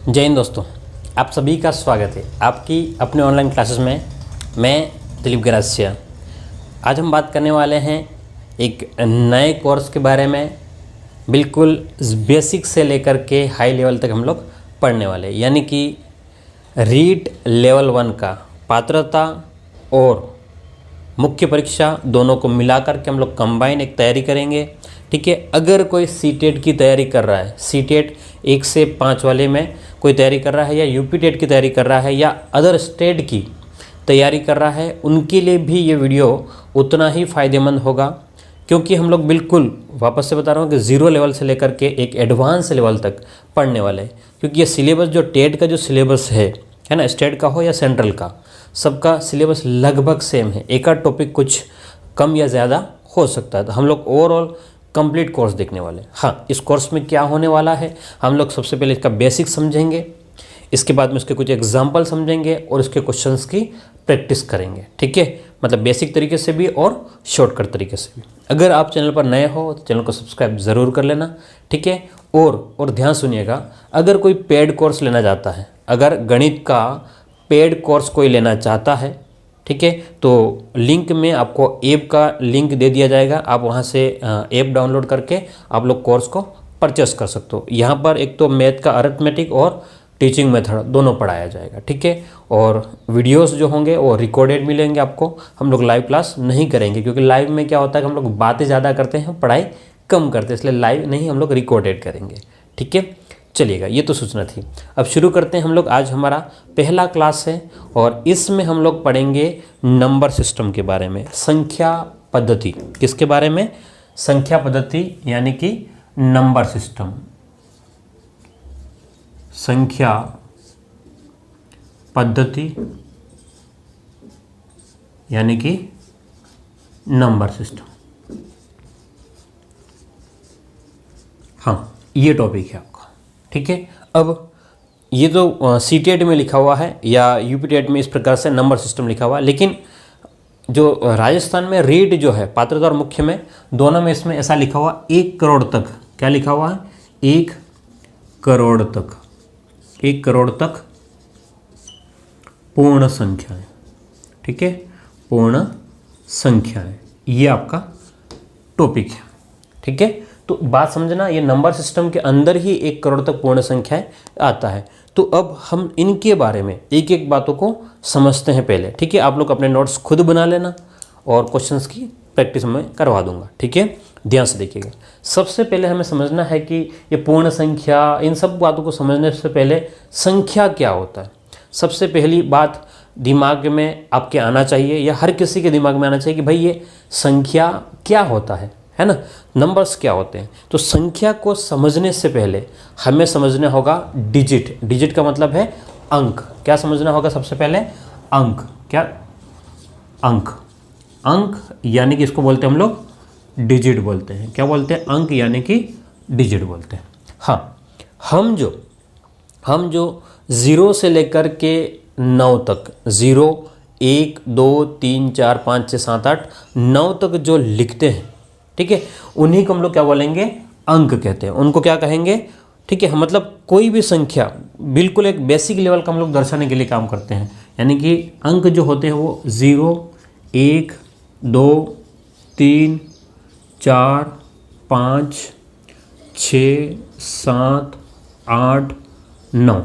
जय हिंद दोस्तों, आप सभी का स्वागत है आपकी अपने ऑनलाइन क्लासेस में। मैं दिलीप गरासिया। आज हम बात करने वाले हैं एक नए कोर्स के बारे में। बिल्कुल बेसिक से लेकर के हाई लेवल तक हम लोग पढ़ने वाले, यानी कि रीट लेवल 1 का पात्रता और मुख्य परीक्षा दोनों को मिलाकर के हम लोग कंबाइन एक तैयारी करेंगे। ठीक है, अगर कोई सीटेट की तैयारी कर रहा है, सीटेट 1 से 5 वाले में कोई तैयारी कर रहा है, या यूपी टेट की तैयारी कर रहा है, या अदर स्टेट की तैयारी कर रहा है, उनके लिए भी ये वीडियो उतना ही फ़ायदेमंद होगा। क्योंकि हम लोग बिल्कुल वापस से बता रहा हूँ कि ज़ीरो लेवल से लेकर के एक एडवांस लेवल तक पढ़ने वाले हैं। क्योंकि ये सिलेबस जो टेट का जो सिलेबस है ना, स्टेट का हो या सेंट्रल का, सबका सिलेबस लगभग सेम है। एक आध टॉपिक कुछ कम या ज़्यादा हो सकता है। तो हम लोग ओवरऑल कंप्लीट कोर्स देखने वाले हैं। हाँ, इस कोर्स में क्या होने वाला है, हम लोग सबसे पहले इसका बेसिक समझेंगे, इसके बाद में उसके कुछ एग्जाम्पल समझेंगे और इसके क्वेश्चंस की प्रैक्टिस करेंगे। ठीक है, मतलब बेसिक तरीके से भी और शॉर्टकट तरीके से भी। अगर आप चैनल पर नए हो तो चैनल को सब्सक्राइब ज़रूर कर लेना। ठीक है, और ध्यान सुनिएगा, अगर कोई पेड कोर्स लेना चाहता है, अगर गणित का पेड कोर्स कोई लेना चाहता है, ठीक है, तो लिंक में आपको ऐप का लिंक दे दिया जाएगा। आप वहाँ से ऐप डाउनलोड करके आप लोग कोर्स को परचेस कर सकते हो। यहाँ पर एक तो मैथ का अरिथमेटिक और टीचिंग मेथड दोनों पढ़ाया जाएगा। ठीक है, और वीडियोस जो होंगे वो रिकॉर्डेड मिलेंगे आपको। हम लोग लाइव क्लास नहीं करेंगे, क्योंकि लाइव में क्या होता है कि हम लोग बातें ज़्यादा करते हैं, पढ़ाई कम करते हैं, इसलिए लाइव नहीं, हम लोग रिकॉर्डेड करेंगे। ठीक है, चलिएगा, ये तो सूचना थी। अब शुरू करते हैं हम लोग। आज हमारा पहला क्लास है और इसमें हम लोग पढ़ेंगे नंबर सिस्टम के बारे में, संख्या पद्धति। किसके बारे में? संख्या पद्धति, यानी कि नंबर सिस्टम, संख्या पद्धति यानी कि नंबर सिस्टम। हाँ, ये टॉपिक है आपका। ठीक है, अब ये तो सीटेट में लिखा हुआ है या यूपी टेट में इस प्रकार से नंबर सिस्टम लिखा हुआ है, लेकिन जो राजस्थान में रीट जो है पात्रता और मुख्य में, दोनों में इसमें ऐसा लिखा हुआ 1 करोड़ तक। क्या लिखा हुआ है? 1 करोड़ तक, 1 करोड़ तक पूर्ण संख्याएं। ठीक है, पूर्ण संख्याएं, ये आपका टॉपिक है। ठीक है, तो बात समझना, ये नंबर सिस्टम के अंदर ही 1 करोड़ तक पूर्ण संख्याएं आता है। तो अब हम इनके बारे में एक एक बातों को समझते हैं पहले। ठीक है, आप लोग अपने नोट्स खुद बना लेना और क्वेश्चंस की प्रैक्टिस मैं करवा दूंगा। ठीक है, ध्यान से देखिएगा। सबसे पहले हमें समझना है कि ये पूर्ण संख्या, इन सब बातों को समझने से पहले संख्या क्या होता है, सबसे पहली बात दिमाग में आपके आना चाहिए, या हर किसी के दिमाग में आना चाहिए कि भाई ये संख्या क्या होता है ना, नंबर्स क्या होते हैं। तो संख्या को समझने से पहले हमें समझना होगा डिजिट। डिजिट का मतलब है अंक। क्या समझना होगा सबसे पहले? अंक। क्या? अंक। अंक यानी कि इसको बोलते हैं हम लोग डिजिट बोलते हैं। क्या बोलते हैं? अंक यानी कि डिजिट बोलते हैं। हाँ, हम जो 0 से लेकर के 9 तक, 0 1 2 3 4 5 6 7 8 9 तक जो लिखते हैं, ठीक है, उन्हीं को हम लोग क्या बोलेंगे? अंक कहते हैं। उनको क्या कहेंगे? ठीक है, मतलब कोई भी संख्या बिल्कुल एक बेसिक लेवल का हम लोग दर्शाने के लिए काम करते हैं। यानी कि अंक जो होते हैं वो 0 1 2 3 4 5 6 7 8 9,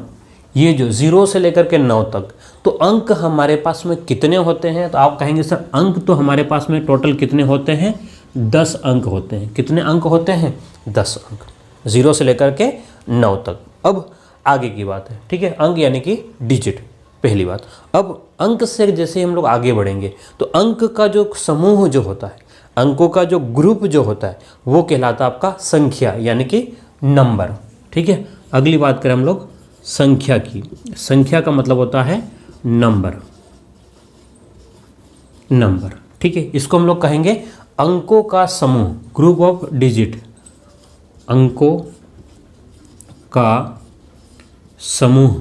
ये जो 0 से लेकर के 9 तक, तो अंक हमारे पास में कितने होते हैं? तो आप कहेंगे सर अंक तो हमारे पास में टोटल कितने होते हैं? 10 अंक होते हैं। कितने अंक होते हैं? 10 अंक, 0 से लेकर के 9 तक। अब आगे की बात है। ठीक है, अंक यानी कि डिजिट, पहली बात। अब अंक से जैसे हम लोग आगे बढ़ेंगे तो अंक का जो समूह जो होता है, अंकों का जो ग्रुप जो होता है, वो कहलाता है आपका संख्या, यानी कि नंबर। ठीक है, अगली बात करें हम लोग संख्या की। संख्या का मतलब होता है नंबर। नंबर, ठीक है, इसको हम लोग कहेंगे अंकों का समूह, ग्रुप ऑफ डिजिट। अंकों का समूह।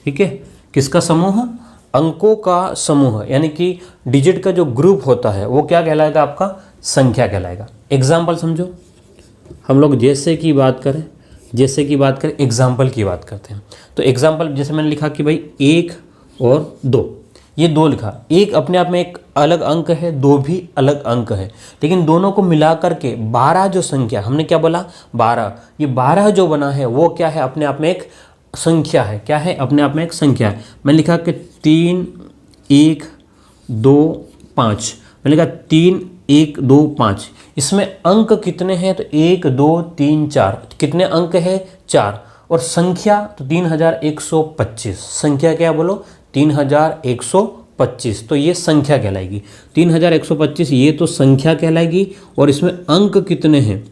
ठीक है, किसका समूह? अंकों का समूह, यानी कि डिजिट का जो ग्रुप होता है वो क्या कहलाएगा? आपका संख्या कहलाएगा। एग्जाम्पल समझो, हम लोग जैसे कि बात करें जैसे कि बात करें एग्जाम्पल की बात करते हैं, तो एग्जाम्पल जैसे मैंने लिखा कि भाई 1 और 2, ये 2 लिखा, एक अपने आप में एक अलग अंक है, 2 भी अलग अंक है, लेकिन दोनों को मिला करके 12 जो संख्या, हमने क्या बोला 12, ये 12 जो बना है वो क्या है, अपने आप में एक संख्या है। क्या है? अपने आप में एक संख्या है। मैंने लिखा कि 3 1 2 5, मैंने लिखा 3 1 2 5, इसमें अंक कितने हैं? तो 1 2 3 4, कितने अंक है? 4, और संख्या तो 3125, संख्या क्या बोलो? 3125, तो ये संख्या कहलाएगी। 3125 ये तो संख्या कहलाएगी, और इसमें अंक कितने हैं?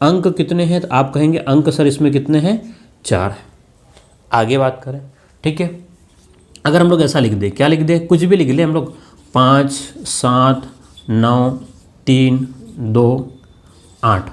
अंक कितने हैं? तो आप कहेंगे अंक सर इसमें कितने हैं? 4 है। आगे बात करें, ठीक है, अगर हम लोग ऐसा लिख दें, क्या लिख दें? कुछ भी लिख लें हम लोग, 5 7 9 3 2 8,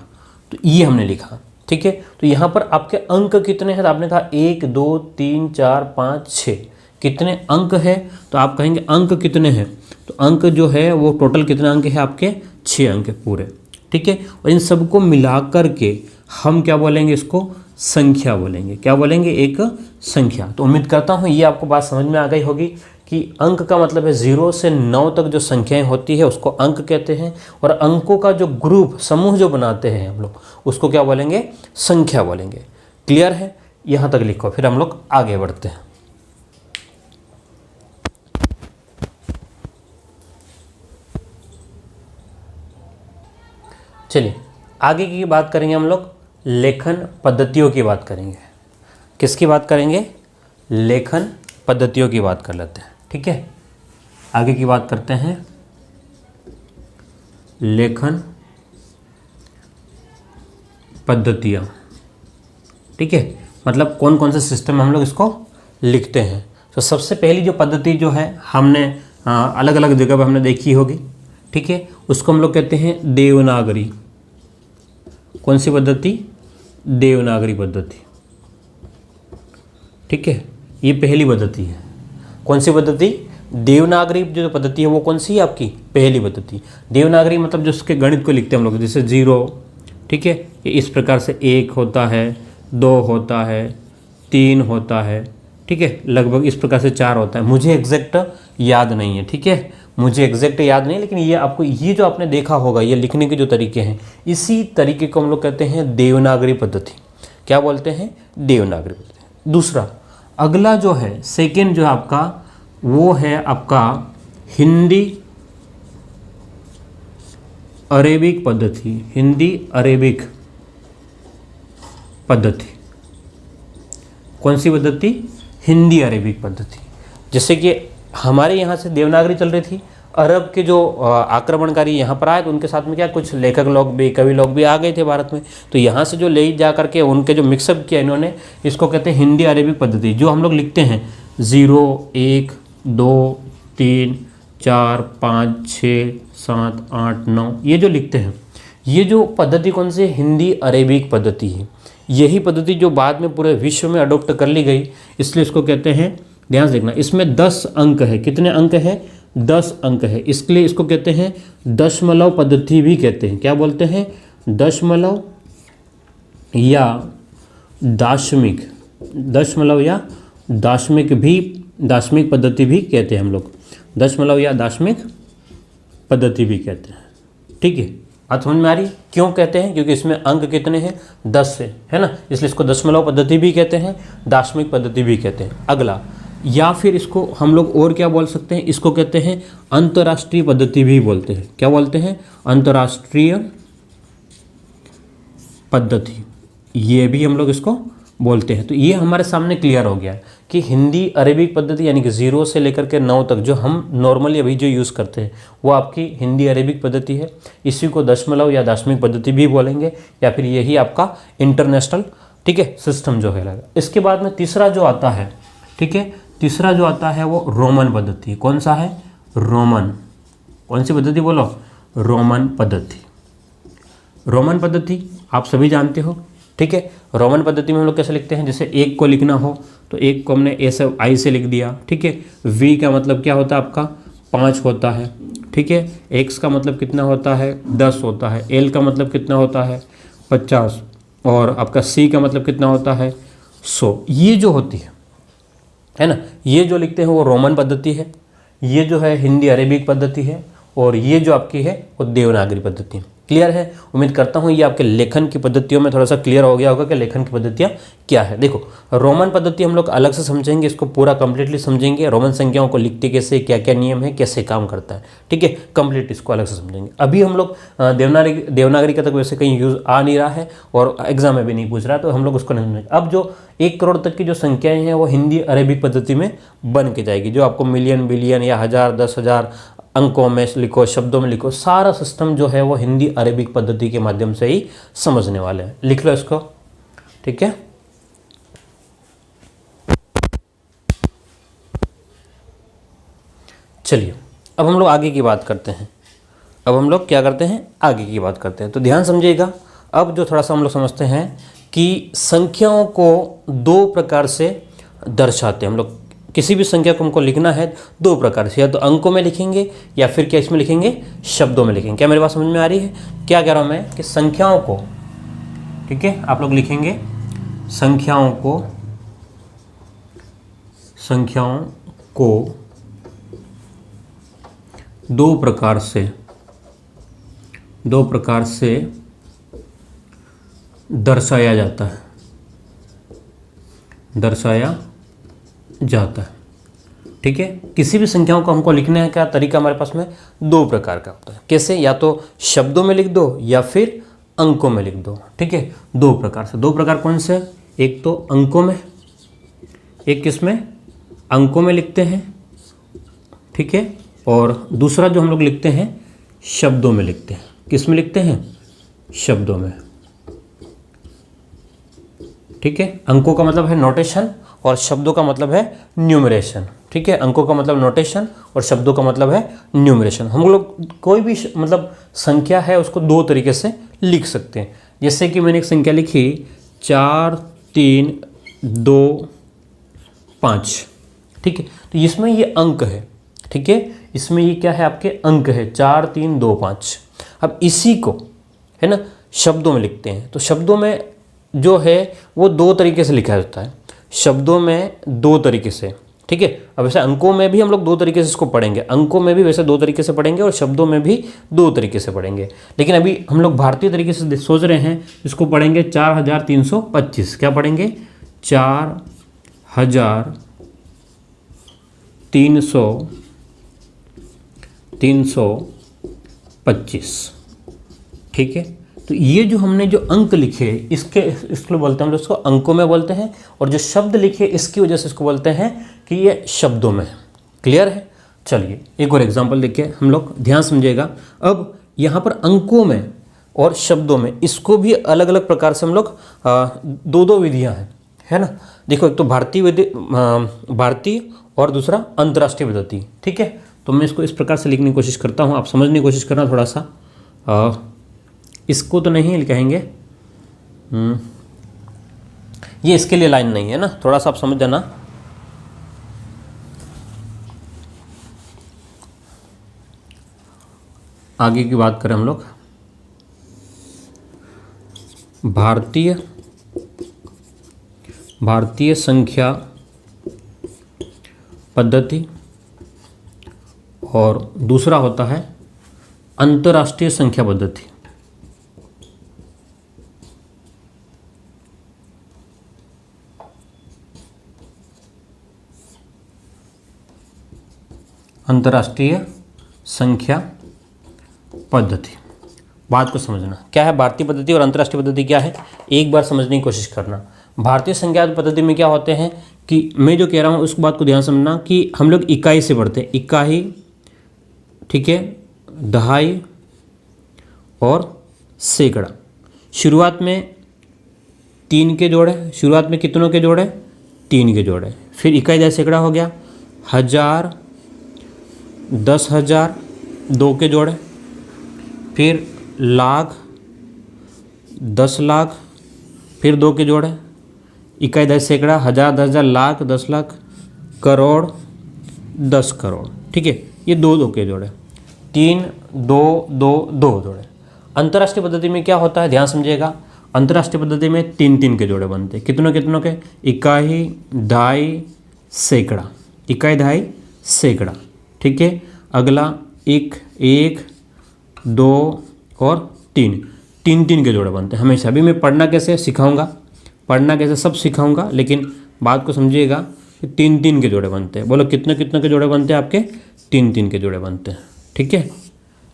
तो ये हमने लिखा, ठीक है। तो यहाँ पर आपके अंक कितने हैं? तो आपने कहा 1 2 3 4 5 6, कितने अंक है? तो आप कहेंगे अंक कितने हैं? तो अंक जो है वो टोटल कितने अंक है आपके? 6 अंक है पूरे, ठीक है। और इन सबको मिला करके हम क्या बोलेंगे? इसको संख्या बोलेंगे। क्या बोलेंगे? एक संख्या। तो उम्मीद करता हूँ ये आपको बात समझ में आ गई होगी कि अंक का मतलब है 0 से 9 तक जो संख्याएं होती है उसको अंक कहते हैं, और अंकों का जो ग्रुप समूह जो बनाते हैं हम लोग उसको क्या बोलेंगे? संख्या बोलेंगे। क्लियर है? यहाँ तक लिखो, फिर हम लोग आगे बढ़ते हैं। चलिए आगे की बात करेंगे हम लोग, लेखन पद्धतियों की बात करेंगे। किसकी बात करेंगे? लेखन पद्धतियों की बात कर लेते हैं, ठीक है। आगे की बात करते हैं लेखन पद्धतियाँ, ठीक है, मतलब कौन कौन से सिस्टम में हम लोग इसको लिखते हैं। तो सबसे पहली जो पद्धति जो है हमने अलग अलग जगह पर हमने देखी होगी, ठीक है, उसको हम लोग कहते हैं देवनागरी। कौन सी पद्धति? देवनागरी पद्धति, ठीक है, ये पहली पद्धति है। कौन सी पद्धति? देवनागरी जो पद्धति है वो कौन सी है आपकी? पहली पद्धति। देवनागरी मतलब जो उसके गणित को लिखते हैं हम लोग, जैसे 0, ठीक है, ये इस प्रकार से 1 होता है, 2 होता है, 3 होता है, ठीक है, लगभग इस प्रकार से 4 होता है। मुझे एग्जैक्ट याद नहीं है, ठीक है, मुझे एग्जैक्ट याद नहीं, लेकिन ये आपको, ये जो आपने देखा होगा, ये लिखने के जो तरीके हैं, इसी तरीके को हम लोग कहते हैं देवनागरी पद्धति। क्या बोलते हैं? देवनागरी पद्धति। दूसरा, अगला जो है सेकेंड जो है आपका, वो है आपका हिंदी अरेबिक पद्धति। हिंदी अरेबिक पद्धति। कौन सी पद्धति? हिंदी अरेबिक पद्धति। जैसे कि हमारे यहाँ से देवनागरी चल रही थी, अरब के जो आक्रमणकारी यहाँ पर आए तो उनके साथ में क्या कुछ लेखक लोग भी, कवि लोग भी आ गए थे भारत में, तो यहाँ से जो ले जा करके उनके जो मिक्सअप किया इन्होंने, इसको कहते हैं हिंदी अरेबिक पद्धति। जो हम लोग लिखते हैं 0 1 2 3 4 5 6 7 8 9, ये जो लिखते हैं, ये जो पद्धति कौन सी? हिंदी अरेबिक पद्धति है। यही पद्धति जो बाद में पूरे विश्व में अडोप्ट कर ली गई, इसलिए इसको कहते हैं, ध्यान से देखना, इसमें 10 अंक है। कितने अंक है? 10 अंक है, इसके लिए इसको कहते हैं दशमलव पद्धति भी कहते हैं। क्या बोलते हैं? दशमलव या दाशमिक, दशमलव या दाशमिक भी, दाशमिक पद्धति भी कहते हैं हम लोग, दशमलव या दाशमिक पद्धति भी कहते हैं, ठीक है। बात समझ में आ रही? क्यों कहते हैं? क्योंकि इसमें अंक कितने हैं? 10 से, है ना, इसलिए इसको दशमलव पद्धति भी कहते हैं, दाशमिक पद्धति भी कहते हैं। अगला, या फिर इसको हम लोग और क्या बोल सकते हैं? इसको कहते हैं अंतर्राष्ट्रीय पद्धति भी बोलते हैं। क्या बोलते हैं? अंतर्राष्ट्रीय पद्धति, ये भी हम लोग इसको बोलते हैं। तो ये हमारे सामने क्लियर हो गया कि हिंदी अरेबिक पद्धति यानी कि 0 से लेकर के 9 तक जो हम नॉर्मली अभी जो यूज़ करते हैं वो आपकी हिंदी अरेबिक पद्धति है। इसी को दशमलव या दाशमिक पद्धति भी बोलेंगे, या फिर यही आपका इंटरनेशनल, ठीक है, सिस्टम जो है। इसके बाद में तीसरा जो आता है, ठीक है, तीसरा जो आता है वो रोमन पद्धति। कौन सा है? रोमन। कौन सी पद्धति बोलो? रोमन पद्धति। रोमन पद्धति आप सभी जानते हो, ठीक है। रोमन पद्धति में हम लोग कैसे लिखते हैं? जैसे 1 को लिखना हो तो 1 को हमने ऐसे आई से लिख दिया, ठीक है। V का मतलब क्या होता है आपका? 5 होता है, ठीक है। X का मतलब कितना होता है? 10 होता है। L का मतलब कितना होता है? 50, और आपका सी का मतलब कितना होता है 100। ये जो होती है ना, ये जो लिखते हैं वो रोमन पद्धति है, ये जो है हिंदी अरेबिक पद्धति है, और ये जो आपकी है वो देवनागरी पद्धति है। क्लियर है? उम्मीद करता हूँ ये आपके लेखन की पद्धतियों में थोड़ा सा क्लियर हो गया होगा कि लेखन की पद्धतियाँ क्या है। देखो, रोमन पद्धति हम लोग अलग से समझेंगे, इसको पूरा कंप्लीटली समझेंगे, रोमन संख्याओं को लिखते कैसे, क्या क्या नियम है, कैसे काम करता है, ठीक है, कंप्लीट इसको अलग से समझेंगे। अभी हम लोग देवनागरी का तक वैसे कहीं यूज़ आ नहीं रहा है और एग्जाम में भी नहीं पूछ रहा है, तो हम लोग उसको नहीं समझेंगे। अब जो 1 करोड़ तक की जो संख्याएँ हैं वो हिंदी अरेबिक पद्धति में बन के जाएगी, जो आपको मिलियन, बिलियन या 1000, 10,000 अंकों में लिखो, शब्दों में लिखो, सारा सिस्टम जो है वो हिंदी अरेबिक पद्धति के माध्यम से ही समझने वाले हैं। लिख लो इसको, ठीक है। चलिए अब हम लोग आगे की बात करते हैं। अब हम लोग क्या करते हैं, आगे की बात करते हैं। तो ध्यान समझिएगा, अब जो थोड़ा सा हम लोग समझते हैं कि संख्याओं को 2 प्रकार से दर्शाते हैं हम लोग। किसी भी संख्या को हमको लिखना है 2 प्रकार से, या तो अंकों में लिखेंगे या फिर क्या इसमें लिखेंगे, शब्दों में लिखेंगे। क्या मेरी बात समझ में आ रही है? क्या कह रहा हूँ मैं कि संख्याओं को, ठीक है, आप लोग लिखेंगे संख्याओं को 2 प्रकार से दर्शाया जाता है, ठीक है। किसी भी संख्याओं को हमको लिखने है, क्या तरीका हमारे पास में 2 प्रकार का होता है। कैसे? या तो शब्दों में लिख दो या फिर अंकों में लिख दो, ठीक है। 2 प्रकार से। 2 प्रकार कौन से? एक तो अंकों में, एक किसमें, अंकों में लिखते हैं, ठीक है, और दूसरा जो हम लोग लिखते हैं शब्दों में लिखते हैं। किस में लिखते हैं? शब्दों में, ठीक है। अंकों का मतलब है नोटेशन और शब्दों का मतलब है न्यूमरेशन, ठीक है। अंकों का मतलब नोटेशन और शब्दों का मतलब है न्यूमरेशन। हम लोग कोई भी मतलब संख्या है उसको 2 तरीके से लिख सकते हैं। जैसे कि मैंने एक संख्या लिखी 4, 3, 2, 5, ठीक है। तो इसमें ये अंक है, ठीक है, इसमें ये क्या है, आपके अंक है 4, 3, 2, 5। अब इसी को है ना शब्दों में लिखते हैं। तो शब्दों में जो है वो 2 तरीके से लिखा जाता है, शब्दों में 2 तरीके से, ठीक है। अब वैसे अंकों में भी हम लोग 2 तरीके से इसको पढ़ेंगे, अंकों में भी वैसे 2 तरीके से पढ़ेंगे और शब्दों में भी 2 तरीके से पढ़ेंगे। लेकिन अभी हम लोग भारतीय तरीके से सोच रहे हैं, इसको पढ़ेंगे 4325। क्या पढ़ेंगे? 4325, ठीक है। तो ये जो हमने जो अंक लिखे इसको बोलते हैं हम लोग, इसको अंकों में बोलते हैं, और जो शब्द लिखे इसकी वजह से इसको बोलते हैं कि ये शब्दों में है। क्लियर है? चलिए एक और एग्जांपल देखिए, हम लोग ध्यान समझिएगा। अब यहाँ पर अंकों में और शब्दों में इसको भी अलग अलग प्रकार से हम लोग 2 विधियाँ हैं, है ना। देखो, एक तो भारतीय और दूसरा अंतर्राष्ट्रीय पद्धति, ठीक है। तो मैं इसको इस प्रकार से लिखने की कोशिश करता हूँ, आप समझने की कोशिश करना थोड़ा सा। इसको तो नहीं कहेंगे, ये इसके लिए लाइन नहीं है ना, थोड़ा सा आप समझ जाना। आगे की बात करें हम लोग, भारतीय संख्या पद्धति और दूसरा होता है अंतर्राष्ट्रीय संख्या पद्धति। अंतर्राष्ट्रीय संख्या पद्धति, बात को समझना क्या है भारतीय पद्धति और अंतर्राष्ट्रीय पद्धति क्या है, एक बार समझने की कोशिश करना। भारतीय संख्या पद्धति में क्या होते हैं कि मैं जो कह रहा हूँ उस बात को ध्यान समझना कि हम लोग इकाई से बढ़ते हैं, इकाई, ठीक है, दहाई और सैकड़ा। शुरुआत में 3 के जोड़े, शुरुआत में कितनों के जोड़े? 3 के जोड़े। फिर इकाई दहाई सैकड़ा हो गया, 1000, 10,000 2 के जोड़े, फिर लाख, 10 लाख, फिर 2 के जोड़े, इकाई दहाई सैकड़ा, 1000, 10,000, लाख, 10 लाख, करोड़, 10 करोड़, ठीक है। ये 2 के जोड़े, 3, 2, 2, 2 जोड़े। अंतर्राष्ट्रीय पद्धति में क्या होता है, ध्यान समझिएगा। अंतर्राष्ट्रीय पद्धति में 3-3 के जोड़े बनते हैं। कितनों कितनों के? इकाई, दहाई, सैकड़ा। इकाई, दहाई, सैकड़ा। ठीक है। अगला 1, 1, 2 और 3, 3-3 के जोड़े बनते हैं हमेशा। अभी मैं पढ़ना कैसे सिखाऊंगा, पढ़ना कैसे सब सिखाऊंगा, लेकिन बात को समझिएगा कि 3-3 के जोड़े बनते हैं। बोलो कितने कितने के जोड़े बनते हैं आपके? 3-3 के जोड़े बनते हैं। ठीक है।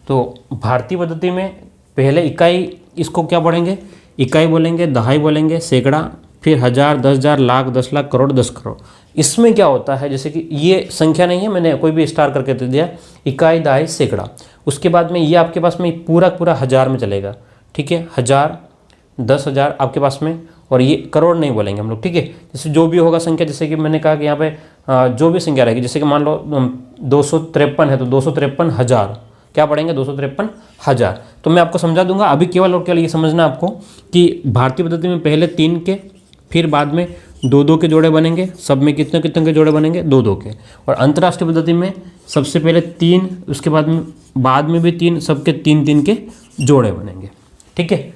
तो भारतीय पद्धति में पहले इकाई, इसको क्या पढ़ेंगे? इकाई बोलेंगे, दहाई बोलेंगे, सैकड़ा, फिर 1000, 10,000, लाख, 10 लाख, करोड़, 10 करोड़। इसमें क्या होता है, जैसे कि ये संख्या नहीं है, मैंने कोई भी स्टार करके दे दिया, इकाई, दहाई, सैकड़ा। उसके बाद में ये आपके पास में पूरा पूरा हज़ार में चलेगा। ठीक है। 1000, 10,000 आपके पास में, और ये करोड़ नहीं बोलेंगे हम लोग। ठीक है। जैसे जो भी होगा संख्या, जैसे कि मैंने कहा कि यहाँ पे जो भी संख्या रहेगी, जैसे कि मान लो 253 है तो 253,000 क्या पढ़ेंगे? 253,000। तो मैं आपको समझा दूंगा। अभी केवल और केवल ये समझना आपको कि भारतीय पद्धति में पहले 3 के, फिर बाद में 2-2 के जोड़े बनेंगे। सब में कितने कितने के जोड़े बनेंगे? 2-2 के। और अंतर्राष्ट्रीय पद्धति में सबसे पहले 3, उसके बाद में भी 3, सबके 3-3 के जोड़े बनेंगे। ठीक है।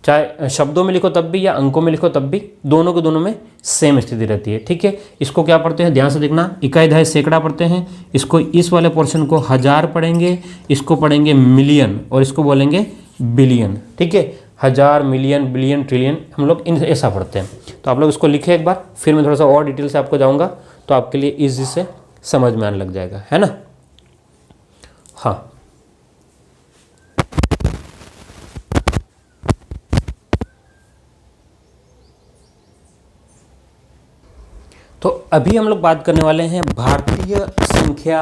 चाहे शब्दों में लिखो तब भी या अंकों में लिखो तब भी, दोनों के दोनों में सेम स्थिति रहती है। ठीक है। इसको क्या पढ़ते हैं? ध्यान से देखना, इकाई, दहाई, सैकड़ा पढ़ते हैं। इसको, इस वाले पोर्शन को 1000 पढ़ेंगे, इसको पढ़ेंगे मिलियन, और इसको बोलेंगे बिलियन। ठीक है। 1000, मिलियन, बिलियन, ट्रिलियन, हम लोग इन ऐसा पढ़ते हैं। तो आप लोग इसको लिखें एक बार, फिर मैं थोड़ा सा और डिटेल से आपको जाऊँगा, तो आपके लिए ईजी से समझ में आने लग जाएगा, है ना। हाँ, तो अभी हम लोग बात करने वाले हैं भारतीय संख्या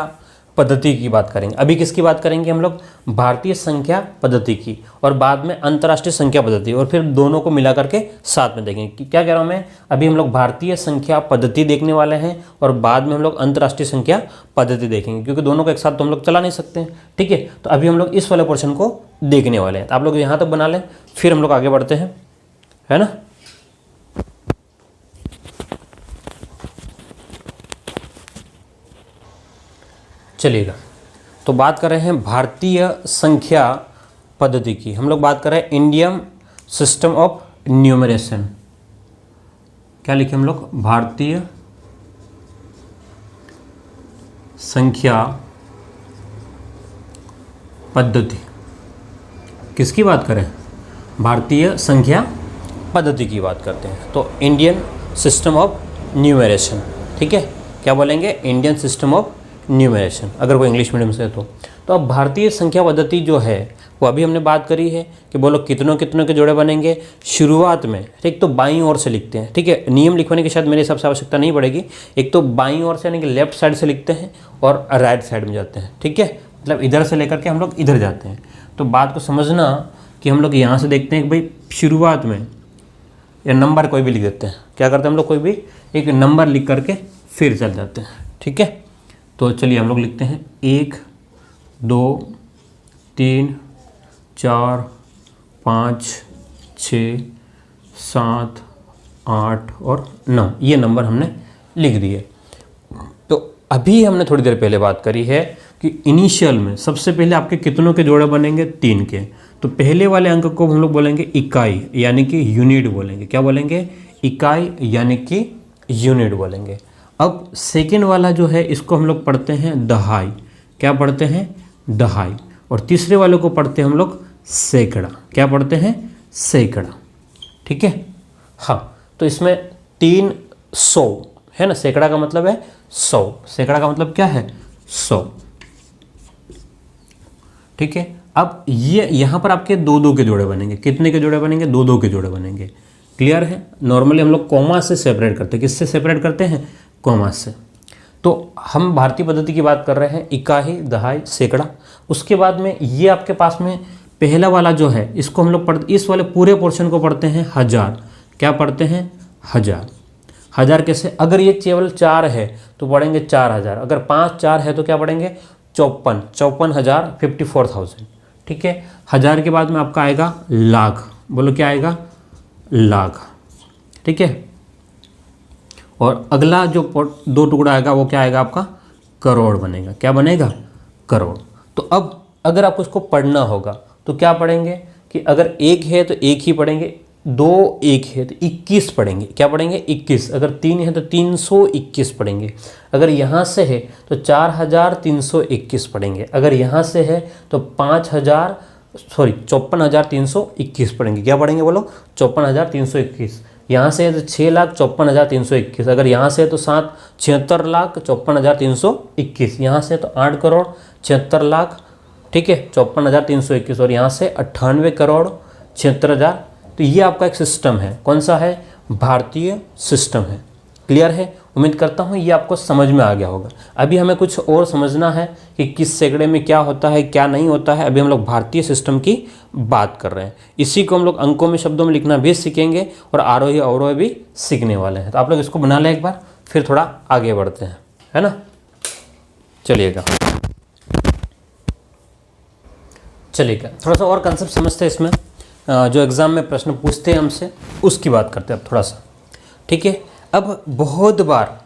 पद्धति की बात करेंगे। अभी किसकी बात करेंगे हम लोग? भारतीय संख्या पद्धति की, और बाद में अंतर्राष्ट्रीय संख्या पद्धति, और फिर दोनों को मिला करके साथ में देखेंगे कि क्या कह रहा हूँ मैं। अभी हम लोग भारतीय संख्या पद्धति देखने वाले हैं, और बाद में हम लोग अंतर्राष्ट्रीय संख्या पद्धति देखेंगे, क्योंकि दोनों को एक साथ तो हम लोग चला नहीं सकते हैं। ठीक है। तो अभी हम लोग इस वाले पोर्शन को देखने वाले हैं। तो आप लोग यहाँ तक बना लें, फिर हम लोग आगे बढ़ते हैं, है ना। चलिएगा, तो बात कर रहे हैं भारतीय संख्या पद्धति की। हम लोग बात कर रहे हैं इंडियन सिस्टम ऑफ न्यूमरेशन। क्या लिखे हम लोग? भारतीय संख्या पद्धति। किसकी बात करें? भारतीय संख्या पद्धति की बात करते हैं। तो इंडियन सिस्टम ऑफ न्यूमरेशन। ठीक है। क्या बोलेंगे? इंडियन सिस्टम ऑफ न्यूमरेशन, अगर कोई इंग्लिश मीडियम से है तो अब भारतीय संख्या पद्धति जो है वो अभी हमने बात करी है कि बोलो कितनों कितनों के जोड़े बनेंगे। शुरुआत में एक तो बाईं ओर से लिखते हैं। ठीक है। नियम लिखवाने की शायद मेरे हिसाब से आवश्यकता नहीं पड़ेगी। एक तो बाईं ओर से यानी कि लेफ्ट साइड से लिखते हैं, और राइट साइड में जाते हैं। ठीक है। मतलब इधर से लेकर के हम लोग इधर जाते हैं। तो बात को समझना कि हम लोग यहाँ से देखते हैं कि भाई शुरुआत में या नंबर कोई भी लिख देते हैं। क्या करते हैं हम लोग? कोई भी एक नंबर लिख करके फिर चल जाते हैं। ठीक है। तो चलिए हम लोग लिखते हैं 1, 2, 3, 4, 5, 6, 7, 8 और 9, ये नंबर हमने लिख दिए। तो अभी हमने थोड़ी देर पहले बात करी है कि इनिशियल में सबसे पहले आपके कितनों के जोड़े बनेंगे? 3 के। तो पहले वाले अंक को हम लोग बोलेंगे इकाई, यानी कि यूनिट बोलेंगे। क्या बोलेंगे? इकाई यानी कि यूनिट बोलेंगे। अब सेकेंड वाला जो है इसको हम लोग पढ़ते हैं दहाई। क्या पढ़ते हैं? दहाई। और तीसरे वाले को पढ़ते हैं हम लोग सैकड़ा। क्या पढ़ते हैं? सैकड़ा। ठीक है। हाँ, तो इसमें 300 है ना। सैकड़ा का मतलब है 100। सैकड़ा का मतलब क्या है? 100। ठीक है। अब ये यहाँ पर आपके 2-2 के जोड़े बनेंगे। कितने के जोड़े बनेंगे? 2-2 के जोड़े बनेंगे। क्लियर है। नॉर्मली हम लोग कॉमा से सेपरेट करते हैं। किससे सेपरेट करते हैं? कॉमा से। तो हम भारतीय पद्धति की बात कर रहे हैं, इकाई, दहाई, सैकड़ा। उसके बाद में ये आपके पास में पहला वाला जो है इसको हम लोग पढ़ते, इस वाले पूरे पोर्शन को पढ़ते हैं 1000। क्या पढ़ते हैं? 1000। 1000 कैसे? अगर ये केवल 4 है तो पढ़ेंगे 4000। अगर 5, 4 है तो क्या पढ़ेंगे? 54। 54,000, 54,000। ठीक है। 1000 के बाद में आपका आएगा लाख। बोलो क्या आएगा? लाख। ठीक है। और अगला जो 2 टुकड़ा आएगा वो क्या आएगा आपका? करोड़ बनेगा। क्या बनेगा? करोड़। तो अब अगर आपको इसको पढ़ना होगा तो क्या पढ़ेंगे कि अगर 1 है तो 1 ही पढ़ेंगे, 2 1 है तो 21 पढ़ेंगे। क्या पढ़ेंगे? 21। अगर 3 है तो 321 पढ़ेंगे। अगर यहाँ से है तो 4321 पढ़ेंगे। अगर यहाँ से है तो 54,321 पढ़ेंगे। क्या पढ़ेंगे बोलो? 54,321। यहाँ से है तो 6,54,321। अगर यहाँ से है तो 76,54,321। यहाँ से है तो 8,76,00,000, ठीक है, 54,321। और यहाँ से 98,76,00,000। तो ये आपका एक सिस्टम है। कौन सा है? भारतीय सिस्टम है। क्लियर है? उम्मीद करता हूँ ये आपको समझ में आ गया होगा। अभी हमें कुछ और समझना है कि किस सैकड़े में क्या होता है, क्या नहीं होता है। अभी हम लोग भारतीय सिस्टम की बात कर रहे हैं। इसी को हम लोग अंकों में, शब्दों में लिखना भी सीखेंगे और आरोही अवरोही भी सीखने वाले हैं। तो आप लोग इसको बना लें एक बार, फिर थोड़ा आगे बढ़ते हैं, है ना। चलिएगा थोड़ा सा और कंसेप्ट समझते हैं इसमें। जो एग्ज़ाम में प्रश्न पूछते हैं हमसे, उसकी बात करते हैं अब थोड़ा सा, ठीक है। अब बहुत बार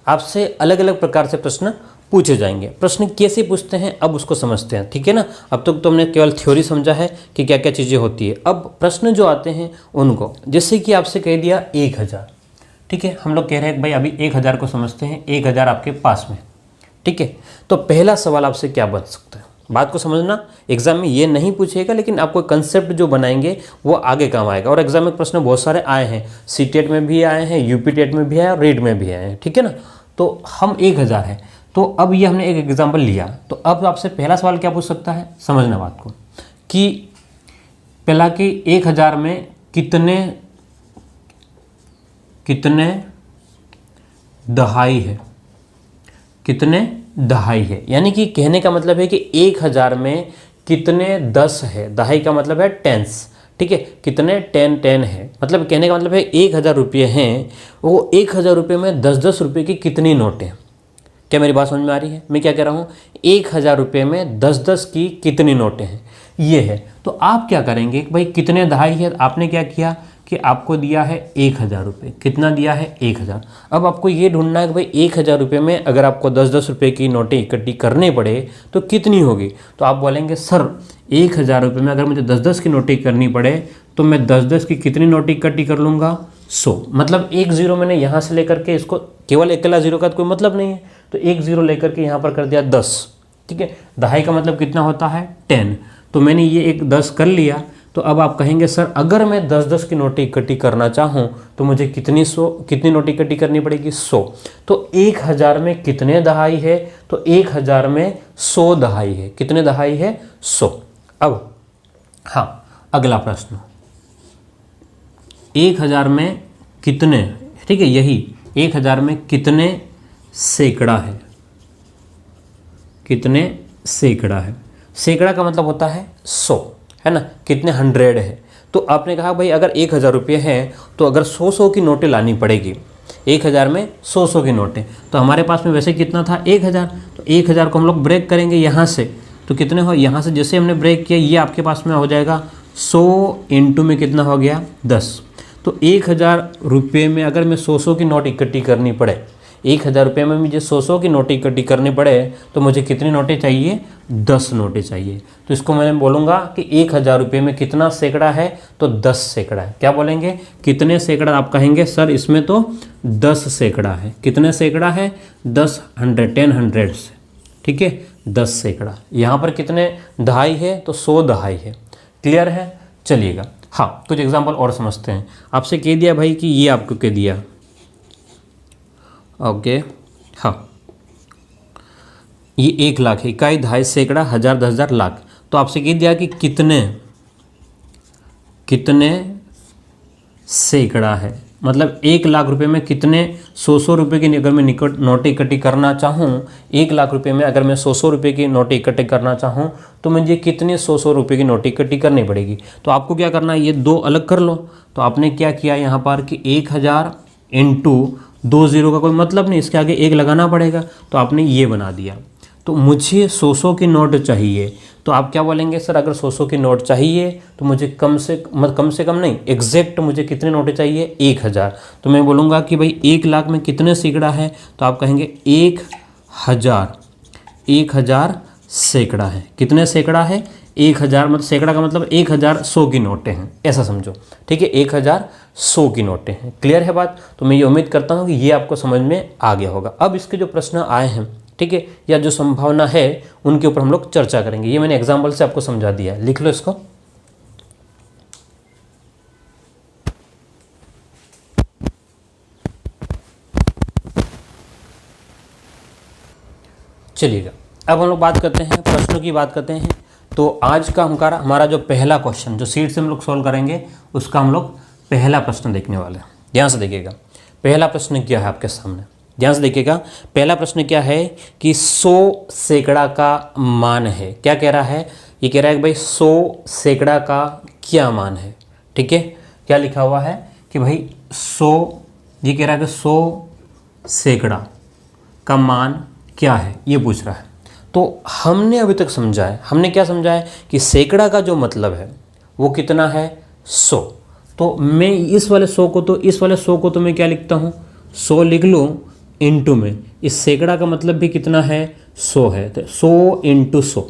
आपसे अलग अलग प्रकार से प्रश्न पूछे जाएंगे। प्रश्न कैसे पूछते हैं अब उसको समझते हैं, ठीक है ना। अब तक तो हमने केवल थ्योरी समझा है कि क्या क्या चीज़ें होती है। अब प्रश्न जो आते हैं उनको, जैसे कि आपसे कह दिया 1000, ठीक है। हम लोग कह रहे हैं भाई अभी 1000 को समझते हैं, 1000 आपके पास में, ठीक है। तो पहला सवाल आपसे क्या बन सकता है? बात को समझना, एग्जाम में ये नहीं पूछेगा, लेकिन आपको कंसेप्ट जो बनाएंगे वो आगे काम आएगा। और एग्जाम में प्रश्न बहुत सारे आए हैं, सीटेट में भी आए हैं, यूपी टेट में भी आए, रेड में भी आए हैं, ठीक है ना। तो हम 1000 है, तो अब ये हमने एक एग्जाम्पल लिया। तो अब आपसे पहला सवाल क्या पूछ सकता है? समझना बात को, कि पहला कि 1000 में कितने दहाई है, कितने दहाई है। यानी कि कहने का मतलब है कि 1000 में कितने 10 है। दहाई का मतलब है टेंस, ठीक है। कितने 10 है, मतलब कहने का मतलब है 1000 रुपये हैं, वो 1000 रुपये में 10 रुपये की कितनी नोटें। क्या मेरी बात समझ में आ रही है? मैं क्या कह रहा हूँ? 1000 रुपये में 10 की कितनी नोटें हैं, ये है। तो आप क्या करेंगे भाई, कितने दहाई है, आपने क्या किया कि आपको दिया है 1000 रुपये। कितना दिया है? 1000। अब आपको ये ढूंढना है कि भाई 1000 रुपये में अगर आपको 10 रुपये की नोटें इकट्ठी करनी पड़े तो कितनी होगी। तो आप बोलेंगे सर 1000 रुपये में अगर मुझे 10 की नोटें करनी पड़े तो मैं 10 की कितनी नोटें इकट्ठी कर लूँगा? 100। मतलब 1 0 मैंने यहाँ से लेकर के, इसको केवल अकेला 0 का कोई मतलब नहीं है, तो 1 0 लेकर के यहाँ पर कर दिया 10, ठीक है। दहाई का मतलब कितना होता है? 10। तो मैंने ये एक 10 कर लिया। तो अब आप कहेंगे सर अगर मैं 10 की नोटें इकट्ठी करना चाहूँ तो मुझे कितनी नोटें इकट्ठी करनी पड़ेगी? 100। तो 1000 में कितने दहाई है? तो 1000 में 100 दहाई है। कितने दहाई है? 100। अब हाँ, अगला प्रश्न, 1000 में कितने, ठीक है, यही 1000 में कितने सैकड़ा है। कितने सैकड़ा है? सैकड़ा का मतलब होता है 100, है ना। कितने 100 है। तो आपने कहा भाई अगर 1000 रुपये हैं तो अगर 100 की नोटें लानी पड़ेगी। 1000 में 100 की नोटें, तो हमारे पास में वैसे कितना था? 1000। तो 1000 को हम लोग ब्रेक करेंगे यहाँ से, तो कितने हो? यहाँ से जैसे हमने ब्रेक किया ये आपके पास में हो जाएगा 100 इंटू में कितना हो गया? 10। तो 1000 रुपये में अगर मैं 100 की नोट इकट्ठी करनी पड़े, 1000 रुपये में मुझे 100 की नोटें इकट्ठी करनी पड़े तो मुझे कितनी नोटें चाहिए? 10 नोटें चाहिए। तो इसको मैं बोलूँगा कि 1000 रुपये में कितना सैकड़ा है? तो 10 सैकड़ा है। क्या बोलेंगे? कितने सैकड़ा? आप कहेंगे सर इसमें तो 10 सैकड़ा है। कितने सैकड़ा है? 10 100 से, ठीक है, 10 सैकड़ा। यहाँ पर कितने दहाई है? तो 100 दहाई है। क्लियर है? चलिएगा, हाँ, कुछ एग्जाम्पल और समझते हैं। आपसे कह दिया भाई कि ये आपको कह दिया, ओके, हाँ, ये 1 लाख है। इकाई, दहाई, सैकड़ा, 1000, 10,000, लाख। तो आपसे कह दिया कि कितने सैकड़ा है, मतलब 1 लाख रुपए में कितने 100 रुपये की अगर मैं नोटें इकट्ठी करना चाहूँ, 1 लाख रुपए में अगर मैं 100 रुपये की नोटें इकट्ठी करना चाहूँ तो मुझे कितने 100 रुपये की नोटें इकट्ठी करनी पड़ेगी। तो आपको क्या करना है, ये 2 अलग कर लो। तो आपने क्या किया यहाँ पर कि 1000 इंटू 2 0 का कोई मतलब नहीं, इसके आगे 1 लगाना पड़ेगा, तो आपने ये बना दिया। तो मुझे 100 की नोट चाहिए, तो आप क्या बोलेंगे सर अगर 100 की नोट चाहिए तो मुझे कम से कम नहीं, एग्जैक्ट मुझे कितने नोटें चाहिए? 1000। तो मैं बोलूँगा कि भाई 1 लाख में कितने सैकड़ा है? तो आप कहेंगे 1000 सैकड़ा है। कितने सैकड़ा है? 1000 मतलब सैकड़ा का मतलब 1000 100 की नोटें हैं, ऐसा समझो। ठीक है, 1000 100 की नोटें हैं। क्लियर है बात? तो मैं ये उम्मीद करता हूँ कि ये आपको समझ में आ गया होगा। अब इसके जो प्रश्न आए हैं, ठीक है, या जो संभावना है उनके ऊपर हम लोग चर्चा करेंगे। ये मैंने एग्जाम्पल से आपको समझा दिया है, लिख लो इसको। चलिएगा, अब हम लोग बात करते हैं, प्रश्नों की बात करते हैं। तो आज का हमारा जो पहला क्वेश्चन जो सीट से हम लोग सॉल्व करेंगे, उसका हम लोग पहला प्रश्न देखने वाले हैं। ध्यान से देखिएगा, पहला प्रश्न क्या है आपके सामने, ध्यान से देखिएगा। पहला प्रश्न क्या है कि 100 सैकड़ा का मान है। क्या कह रहा है? ये कह रहा है कि भाई 100 सैकड़ा का क्या मान है। ठीक है, क्या लिखा हुआ है कि भाई 100, ये कह रहा है कि 100 सैकड़ा का मान क्या है, ये पूछ रहा है। तो हमने अभी तक समझा है, हमने क्या समझा है कि सैकड़ा का जो मतलब है वो कितना है, 100। तो मैं इस वाले 100 को तो इस वाले 100 को तो मैं क्या लिखता हूँ, 100 लिख लूँ इंटू में। इस सैकड़ा का मतलब भी कितना है, 100 है, तो 100 इंटू 100।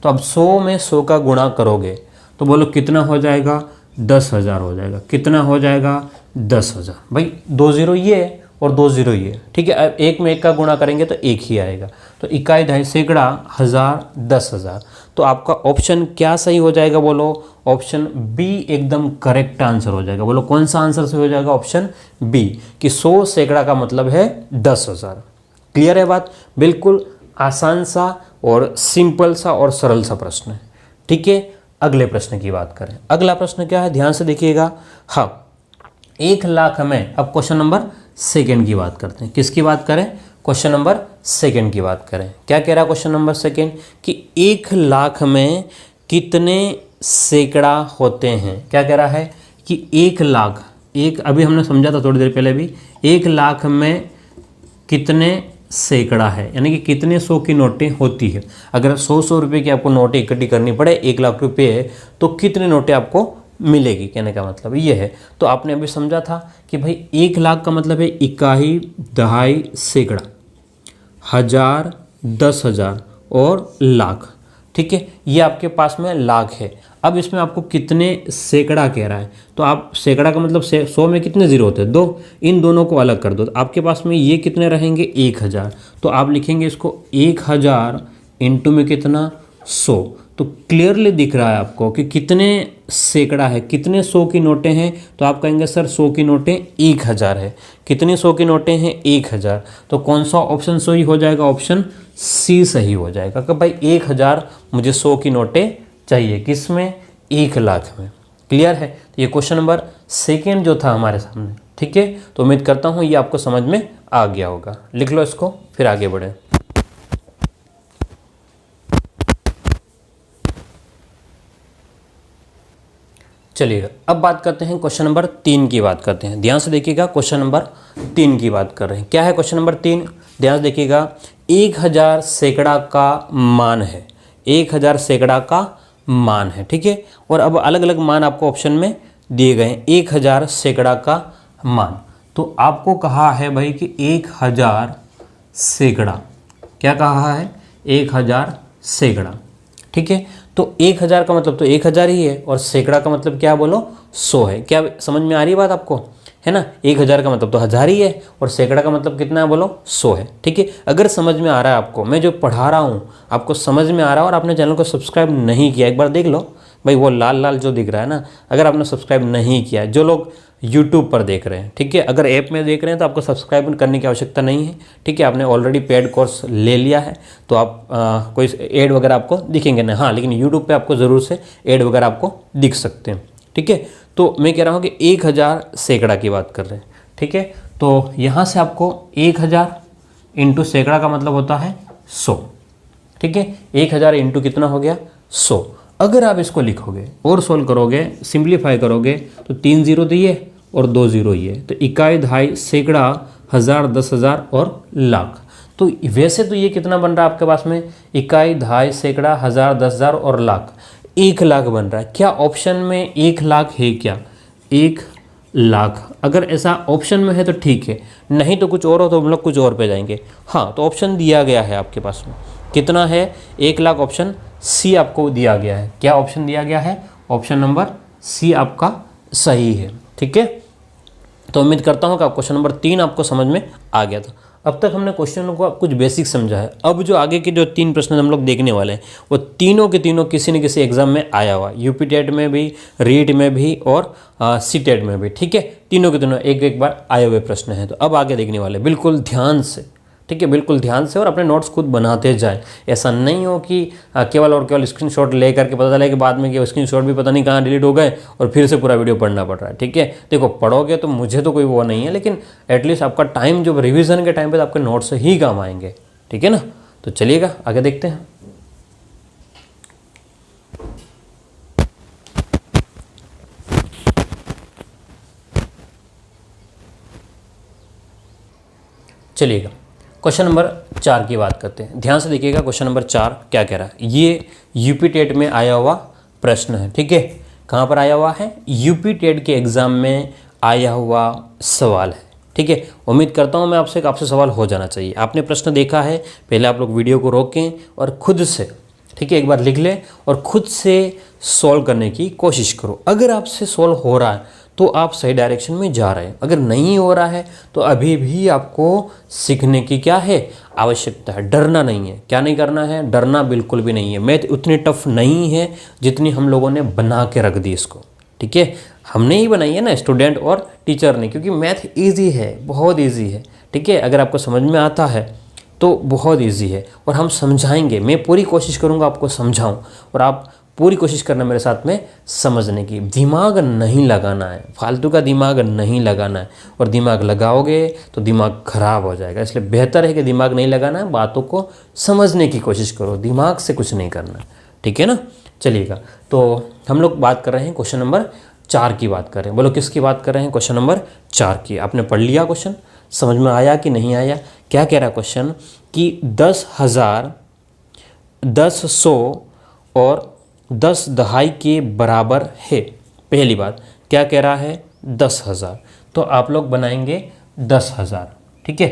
तो अब 100 में 100 का गुणा करोगे तो बोलो कितना हो जाएगा, 10,000 हो जाएगा। कितना हो जाएगा, 10,000। भाई 2 0 ये और 2 0 ये, ठीक है। अब एक में एक का गुणा करेंगे तो एक ही आएगा। तो इकाई दहाई सैकड़ा, हज़ार, 10,000। तो आपका ऑप्शन क्या सही हो जाएगा, बोलो ऑप्शन बी एकदम करेक्ट आंसर हो जाएगा। बोलो कौन सा आंसर सही हो जाएगा, ऑप्शन बी, कि 100 सैकड़ा का मतलब है 10,000। क्लियर है बात? बिल्कुल आसान सा और सिंपल सा और सरल सा प्रश्न है। ठीक है, अगले प्रश्न की बात करें। अगला प्रश्न क्या है, ध्यान से देखिएगा। हाँ, 1 लाख में, अब क्वेश्चन नंबर सेकेंड की बात करते हैं। किसकी बात करें, क्वेश्चन नंबर सेकेंड की बात करें। क्या कह रहा है क्वेश्चन नंबर सेकेंड कि 1 लाख में कितने सैकड़ा होते हैं। क्या कह रहा है कि 1 लाख, एक अभी हमने समझा था थोड़ी देर पहले भी, 1 लाख में कितने सैकड़ा है, यानी कि कितने 100 की नोटें होती है। अगर 100 रुपये की आपको नोटें इकट्ठी करनी पड़े, 1 लाख रुपये है, तो कितने नोटें आपको मिलेगी, कहने का मतलब ये है। तो आपने अभी समझा था कि भाई 1 लाख का मतलब है इकाई, दहाई, सैकड़ा, हज़ार, 10,000 और लाख। ठीक है, ये आपके पास में लाख है। अब इसमें आपको कितने सैकड़ा कह रहा है, तो आप सैकड़ा का मतलब 100 में कितने जीरो होते हैं, 2। इन दोनों को अलग कर दो, तो आपके पास में ये कितने रहेंगे, 1000। तो आप लिखेंगे इसको 1000 इंटू में कितना, 100। तो क्लियरली दिख रहा है आपको कि कितने सैकड़ा है, कितने 100 की नोटें हैं। तो आप कहेंगे सर 100 की नोटें 1000 है। कितनी 100 की नोटें हैं, 1000। तो कौन सा ऑप्शन सही हो जाएगा, ऑप्शन सी सही हो जाएगा कि भाई 1000 मुझे 100 की नोटें चाहिए, किस में, 1 लाख में। क्लियर है? तो ये क्वेश्चन नंबर सेकेंड जो था हमारे सामने। ठीक है, तो उम्मीद करता हूँ ये आपको समझ में आ गया होगा। लिख लो इसको, फिर आगे बढ़े। चलिएगा, अब बात करते हैं क्वेश्चन नंबर 3 की बात करते हैं। ध्यान से देखिएगा, क्वेश्चन नंबर 3 की बात कर रहे हैं। क्या है क्वेश्चन नंबर 3, ध्यान से देखिएगा। 1000 सैकड़ा का मान है, 1000 सैकड़ा का मान है। ठीक है, और अब अलग अलग मान आपको ऑप्शन में दिए गए हैं। 1000 सैकड़ा का मान, तो आपको कहा है भाई कि 1000 सैकड़ा, क्या कहा है, 1000 सैकड़ा। ठीक है, तो 1000 का मतलब तो 1000 ही है, और सैकड़ा का मतलब क्या, बोलो 100 है। क्या समझ में आ रही है बात आपको, है ना? 1000 का मतलब तो 1000 ही है, और सैकड़ा का मतलब कितना है, बोलो 100 है। ठीक है, अगर समझ में आ रहा है आपको, मैं जो पढ़ा रहा हूँ आपको समझ में आ रहा है, और आपने चैनल को सब्सक्राइब नहीं किया, एक बार देख लो भाई, वो लाल लाल जो दिख रहा है ना, अगर आपने सब्सक्राइब नहीं किया है, जो लोग यूट्यूब पर देख रहे हैं, ठीक है, अगर ऐप में देख रहे हैं तो आपको सब्सक्राइब करने की आवश्यकता नहीं है। ठीक है, आपने ऑलरेडी पेड कोर्स ले लिया है, तो आप कोई ऐड वगैरह आपको दिखेंगे नहीं। हाँ, लेकिन यूट्यूब पे आपको ज़रूर से ऐड वगैरह आपको दिख सकते हैं। ठीक है, तो मैं कह रहा हूँ कि 1000 सैकड़ा की बात कर रहे हैं। ठीक है, तो यहाँ से आपको 1000 इंटू सैकड़ा का मतलब होता है 100। ठीक है, 1000 इंटू कितना हो गया, 100। अगर आप इसको लिखोगे और सोल्व करोगे, सिंप्लीफाई करोगे, तो 3 0 तो ये और 2 0 ये, तो इकाई, दहाई, सैकड़ा, हज़ार, 10,000 और लाख। तो वैसे तो ये कितना बन रहा है आपके पास में, इकाई, दहाई, सैकड़ा, हज़ार, 10,000 और लाख, 1 लाख बन रहा है। क्या ऑप्शन में 1 लाख है क्या, 1 लाख? अगर ऐसा ऑप्शन में है तो ठीक है, नहीं तो कुछ और हो तो हम लोग कुछ और पे जाएंगे। हाँ, तो ऑप्शन दिया गया है आपके पास में, कितना है, 1 लाख ऑप्शन सी आपको दिया गया है। क्या ऑप्शन दिया गया है? ऑप्शन नंबर सी आपका सही है। ठीक है, तो उम्मीद करता हूँ कि आप क्वेश्चन नंबर 3 आपको समझ में आ गया था। अब तक हमने क्वेश्चनों को कुछ बेसिक समझा है। अब जो आगे के जो 3 प्रश्न हम लोग देखने वाले हैं वो तीनों के तीनों किसी न किसी एग्जाम में आया हुआ, यूपी टेट में भी, रीट में भी और सी टेट में भी। ठीक है, तीनों के तीनों एक एक बार आए हुए प्रश्न हैं। तो अब आगे देखने वाले, बिल्कुल ध्यान से। ठीक है, बिल्कुल ध्यान से, और अपने नोट्स खुद बनाते जाएं। ऐसा नहीं हो कि केवल और केवल स्क्रीनशॉट ले करके पता चला कि बाद में कि स्क्रीनशॉट भी पता नहीं कहाँ डिलीट हो गए और फिर से पूरा वीडियो पढ़ना पड़ रहा है। ठीक है, देखो पढ़ोगे तो मुझे तो कोई वो नहीं है, लेकिन एटलीस्ट आपका टाइम जो रिवीजन के टाइम पे आपके नोट्स ही काम आएंगे। ठीक है ना, तो चलिएगा आगे देखते हैं। चलिएगा क्वेश्चन नंबर 4 की बात करते हैं। ध्यान से देखिएगा क्वेश्चन नंबर 4 क्या कह रहा है। ये यूपी टेट में आया हुआ प्रश्न है। ठीक है, कहाँ पर आया हुआ है? यूपी टेट के एग्जाम में आया हुआ सवाल है। ठीक है, उम्मीद करता हूँ मैं आपसे सवाल हो जाना चाहिए। आपने प्रश्न देखा है, पहले आप लोग वीडियो को रोकें और खुद से, ठीक है, एक बार लिख लें और खुद से सॉल्व करने की कोशिश करो। अगर आपसे सॉल्व हो रहा है तो आप सही डायरेक्शन में जा रहे हैं, अगर नहीं हो रहा है तो अभी भी आपको सीखने की क्या है? आवश्यकता है। डरना नहीं है। क्या नहीं करना है? डरना बिल्कुल भी नहीं है। मैथ उतनी टफ नहीं है जितनी हम लोगों ने बना के रख दी इसको। ठीक है, हमने ही बनाई है ना, स्टूडेंट और टीचर ने, क्योंकि मैथ ईजी है, बहुत ईजी है। ठीक है, अगर आपको समझ में आता है तो बहुत ईजी है और हम समझाएंगे। मैं पूरी कोशिश करूँगा आपको समझाऊँ और आप पूरी कोशिश करना मेरे साथ में समझने की। दिमाग नहीं लगाना है, फालतू का दिमाग नहीं लगाना है, और दिमाग लगाओगे तो दिमाग खराब हो जाएगा। इसलिए बेहतर है कि दिमाग नहीं लगाना है, बातों को समझने की कोशिश करो, दिमाग से कुछ नहीं करना। ठीक है ना, चलिएगा। तो हम लोग बात कर रहे हैं क्वेश्चन नंबर 4 की बात कर रहे हैं। बोलो किसकी बात कर रहे हैं? क्वेश्चन नंबर 4 की। आपने पढ़ लिया क्वेश्चन, समझ में आया कि नहीं आया? क्या कह रहा है क्वेश्चन कि 10,000, 10,100 और 10 दहाई के बराबर है। पहली बात क्या कह रहा है? 10,000। तो आप लोग बनाएंगे 10,000। ठीक है,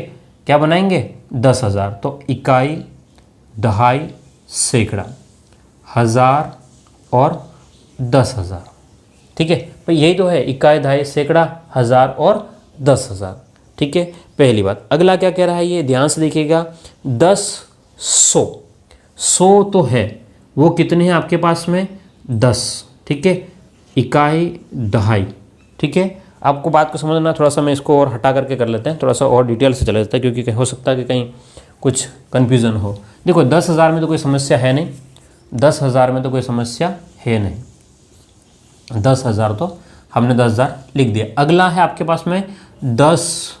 क्या बनाएंगे? 10,000। तो इकाई, दहाई, सैकड़ा, हज़ार और 10,000। ठीक है, तो यही तो है, इकाई, दहाई, सैकड़ा, हज़ार और 10,000। ठीक है, पहली बात। अगला क्या कह रहा है? ये ध्यान से देखिएगा, 10, 100। 100 तो है, वो कितने हैं आपके पास में? 10। ठीक है, इकाई, दहाई। ठीक है, आपको बात को समझना, थोड़ा सा मैं इसको और हटा करके कर लेते हैं, थोड़ा सा और डिटेल से चला जाता है, क्योंकि हो सकता है कि कहीं कुछ कन्फ्यूज़न हो। देखो 10,000 में तो कोई समस्या है नहीं, 10,000 में तो कोई समस्या है नहीं। 10,000 तो हमने 10,000 लिख दिया। अगला है आपके पास में 10,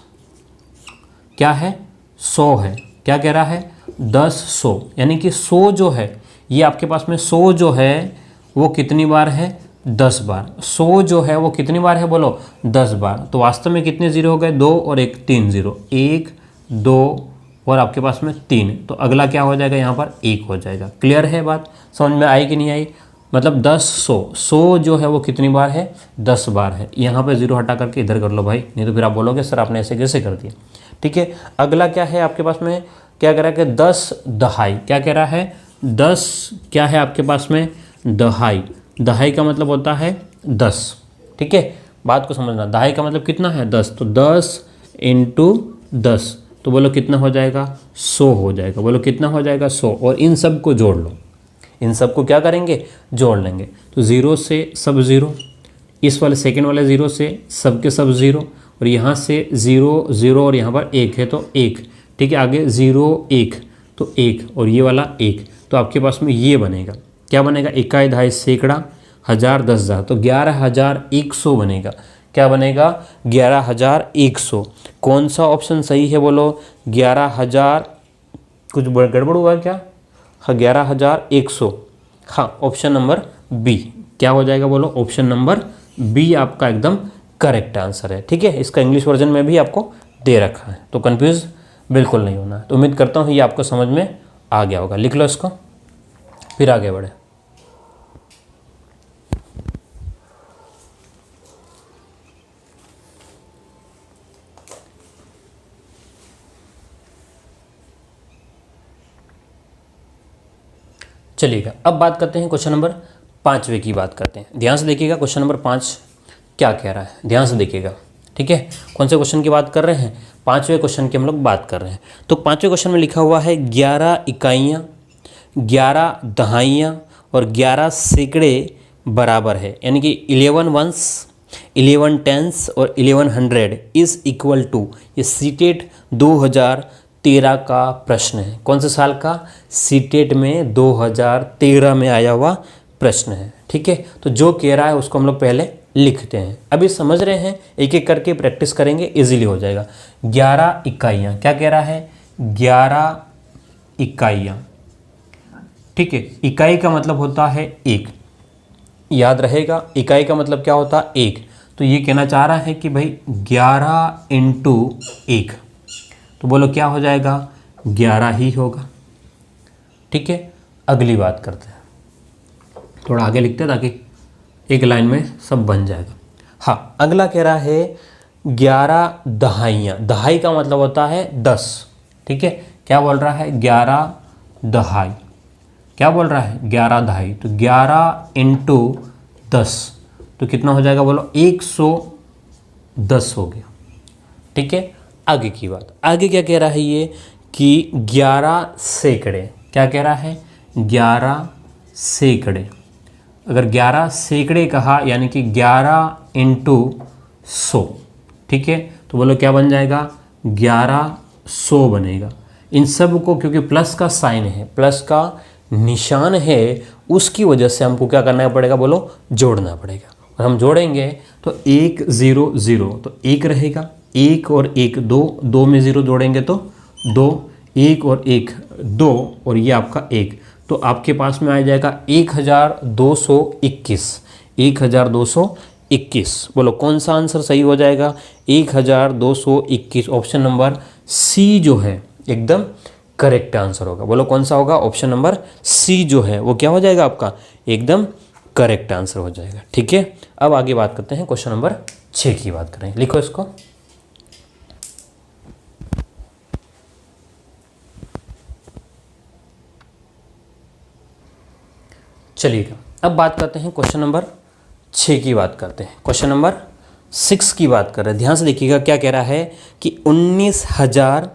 क्या है? 100 है। क्या कह रहा है? 10, 100, यानी कि 100 जो है, ये आपके पास में 100 जो है वो कितनी बार है? 10 बार। 100 जो है वो कितनी बार है? बोलो 10 बार। तो वास्तव में कितने जीरो हो गए? 2 और 1, 3 जीरो। 1, 2 और आपके पास में 3। तो अगला क्या हो जाएगा? यहाँ पर 1 हो जाएगा। क्लियर है बात? समझ में आई कि नहीं आई? मतलब 10, 100, 100 जो है वो कितनी बार है? 10 बार है। यहाँ पे जीरो हटा करके इधर कर लो भाई, नहीं तो फिर आप बोलोगे सर आपने ऐसे कैसे कर दिया। ठीक है, अगला क्या है आपके पास में? क्या कह रहा है कि 10 दहाई। क्या कह रहा है? 10 क्या है आपके पास में? दहाई। दहाई का मतलब होता है 10। ठीक है, बात को समझना, दहाई का मतलब कितना है? 10। तो 10 इंटू 10, तो बोलो कितना हो जाएगा? 100 हो जाएगा। बोलो कितना हो जाएगा? 100। और इन सब को जोड़ लो, इन सब को क्या करेंगे? जोड़ लेंगे। तो ज़ीरो से सब ज़ीरो, इस वाले सेकंड वाले ज़ीरो से सब के सब ज़ीरो, और यहाँ से ज़ीरो ज़ीरो और यहाँ पर 1 है तो 1। ठीक है, आगे 0, 1 तो 1, और ये वाला 1। तो आपके पास में ये बनेगा, क्या बनेगा? इकाई, दहाई, सैकड़ा, हज़ार, 10,000, तो 11,100 बनेगा। क्या बनेगा? 11,100। कौन सा ऑप्शन सही है? बोलो 11,000। कुछ गड़बड़ हुआ क्या? हाँ, 11,100। हाँ, ऑप्शन नंबर बी। क्या हो जाएगा? बोलो ऑप्शन नंबर बी आपका एकदम करेक्ट आंसर है। ठीक है, इसका इंग्लिश वर्जन में भी आपको दे रखा है, तो कंफ्यूज बिल्कुल नहीं होना। तो उम्मीद करता हूँ ये आपको समझ में आ गया होगा। लिख लो इसको, फिर आगे बढ़े। चलिएगा, अब बात करते हैं क्वेश्चन नंबर 5वें की बात करते हैं। ध्यान से देखिएगा क्वेश्चन नंबर 5 क्या कह रहा है, ध्यान से देखिएगा। ठीक है, कौन से क्वेश्चन की बात कर रहे हैं? 5वें क्वेश्चन की हम लोग बात कर रहे हैं। तो 5वें क्वेश्चन में लिखा हुआ है 11 इकाइयाँ, 11 दहाइयाँ और 11 सैकड़े बराबर है, यानी कि 11 वंस, 11 टेंस और 1100 इज इक्वल टू, ये सीटेट 2013 का प्रश्न है। कौन से साल का? सीटेट में 2013 में आया हुआ प्रश्न है। ठीक है, तो जो कह रहा है उसको हम लोग पहले लिखते हैं। अभी समझ रहे हैं, एक एक करके प्रैक्टिस करेंगे, इजीली हो जाएगा। 11 इकाइयाँ, क्या कह रहा है? 11 इकाइयाँ। ठीक है, इकाई का मतलब होता है एक, याद रहेगा, इकाई का मतलब क्या होता है? एक। तो ये कहना चाह रहा है कि भाई 11 इंटू 1, तो बोलो क्या हो जाएगा? 11 ही होगा। ठीक है, अगली बात करते हैं, थोड़ा आगे लिखते हैं ताकि एक लाइन में सब बन जाएगा। हाँ, अगला कह रहा है 11 दहाइयाँ। दहाई का मतलब होता है 10। ठीक है, क्या बोल रहा है? 11 दहाई। क्या बोल रहा है? 11 दहाई। तो 11 इंटू 10, तो कितना हो जाएगा? बोलो 110 हो गया। ठीक है, आगे की बात, आगे क्या कह रहा है ये कि 11 सैकड़े। क्या कह रहा है? 11 सैकड़े। अगर 11 सैकड़े कहा यानी कि 11 इंटू 100। ठीक है, तो बोलो क्या बन जाएगा? 1100 बनेगा। इन सब को क्योंकि प्लस का साइन है, प्लस का निशान है, उसकी वजह से हमको क्या करना पड़ेगा? बोलो जोड़ना पड़ेगा। और हम जोड़ेंगे तो 1 0 0, तो 1 रहेगा, 1 और 1 2, 2 में 0 जोड़ेंगे तो 2, 1 और 1 2, और ये आपका 1, तो आपके पास में आ जाएगा 1221। 1221। बोलो कौन सा आंसर सही हो जाएगा? 1221। ऑप्शन नंबर सी जो है एकदम करेक्ट आंसर होगा। बोलो कौन सा होगा? ऑप्शन नंबर सी जो है वो क्या हो जाएगा आपका? एकदम करेक्ट आंसर हो जाएगा। ठीक है, अब आगे बात करते हैं, क्वेश्चन नंबर 6 की बात करें। लिखो इसको। चलिएगा, अब बात करते हैं क्वेश्चन नंबर 6 की बात करते हैं। क्वेश्चन नंबर 6 की बात कर रहे हैं। ध्यान से देखिएगा क्या कह रहा है कि 19,000,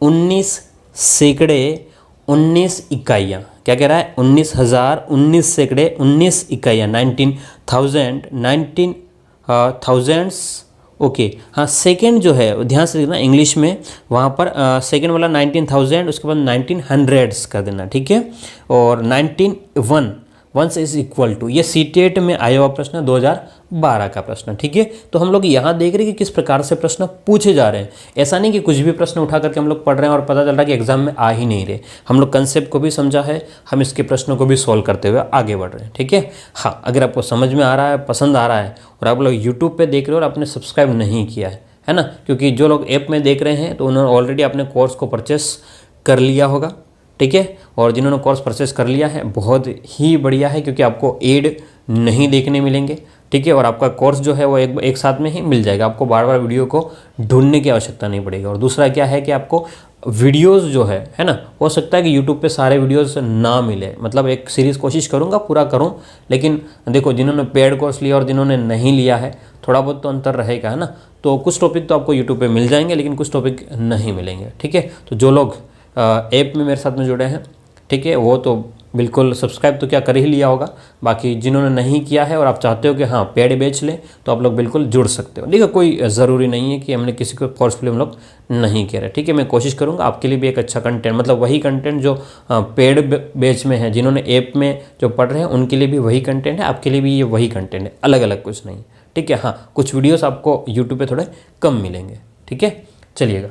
19 सैकड़े, 19 इकाइयाँ। क्या कह रहा है? 19,000, 19 सैकड़े, 19 इकाइयाँ, 19,000, 19,000। ओके, हाँ, सेकेंड जो है ध्यान से देखना, इंग्लिश में वहाँ पर सेकेंड वाला 19,000, उसके बाद 1900 कर देना। ठीक है, और 19 वंस इज इक्वल टू, ये सीटेट में आया हुआ प्रश्न 2012 का प्रश्न। ठीक है, तो हम लोग यहाँ देख रहे हैं कि किस प्रकार से प्रश्न पूछे जा रहे हैं। ऐसा नहीं कि कुछ भी प्रश्न उठा करके हम लोग पढ़ रहे हैं और पता चल रहा है कि एग्जाम में आ ही नहीं रहे। हम लोग कंसेप्ट को भी समझा है, हम इसके प्रश्नों को भी सॉल्व करते हुए आगे बढ़ रहे हैं। ठीक है, हाँ, अगर आपको समझ में आ रहा है, पसंद आ रहा है, और आप लोग यूट्यूब पर देख रहे हो और आपने सब्सक्राइब नहीं किया है ना, क्योंकि जो लोग ऐप में देख रहे हैं तो उन्होंने ऑलरेडी अपने कोर्स को परचेस कर लिया होगा। ठीक है, और जिन्होंने कोर्स परचेस कर लिया है बहुत ही बढ़िया है, क्योंकि आपको एड नहीं देखने मिलेंगे। ठीक है, और आपका कोर्स जो है वो एक साथ में ही मिल जाएगा, आपको बार बार वीडियो को ढूंढने की आवश्यकता नहीं पड़ेगी। और दूसरा क्या है कि आपको वीडियोस जो है ना, हो सकता है कि यूट्यूब पे सारे वीडियोस ना मिले, मतलब एक सीरीज़ कोशिश करूँगा पूरा करूँ, लेकिन देखो जिन्होंने पेड कोर्स लिया और जिन्होंने नहीं लिया है, थोड़ा बहुत तो अंतर रहेगा, है ना। तो कुछ टॉपिक तो आपको यूट्यूब पे मिल जाएंगे, लेकिन कुछ टॉपिक नहीं मिलेंगे। ठीक है, तो जो लोग ऐप में मेरे साथ में जुड़े हैं, ठीक है, वो तो बिल्कुल सब्सक्राइब तो क्या कर ही लिया होगा। बाकी जिन्होंने नहीं किया है और आप चाहते हो कि हाँ पेड बेच लें, तो आप लोग बिल्कुल जुड़ सकते हो। देखो कोई ज़रूरी नहीं है कि हमने किसी को फोर्सफुली हम लोग नहीं कह रहे। ठीक है, मैं कोशिश करूँगा आपके लिए भी एक अच्छा कंटेंट, मतलब वही कंटेंट जो पेड बेच में है, जिन्होंने ऐप में जो पढ़ रहे हैं उनके लिए भी वही कंटेंट है, आपके लिए भी ये वही कंटेंट है, अलग अलग कुछ नहीं। ठीक है, हाँ, कुछ वीडियोज़ आपको यूट्यूब पर थोड़े कम मिलेंगे। ठीक है, चलिएगा,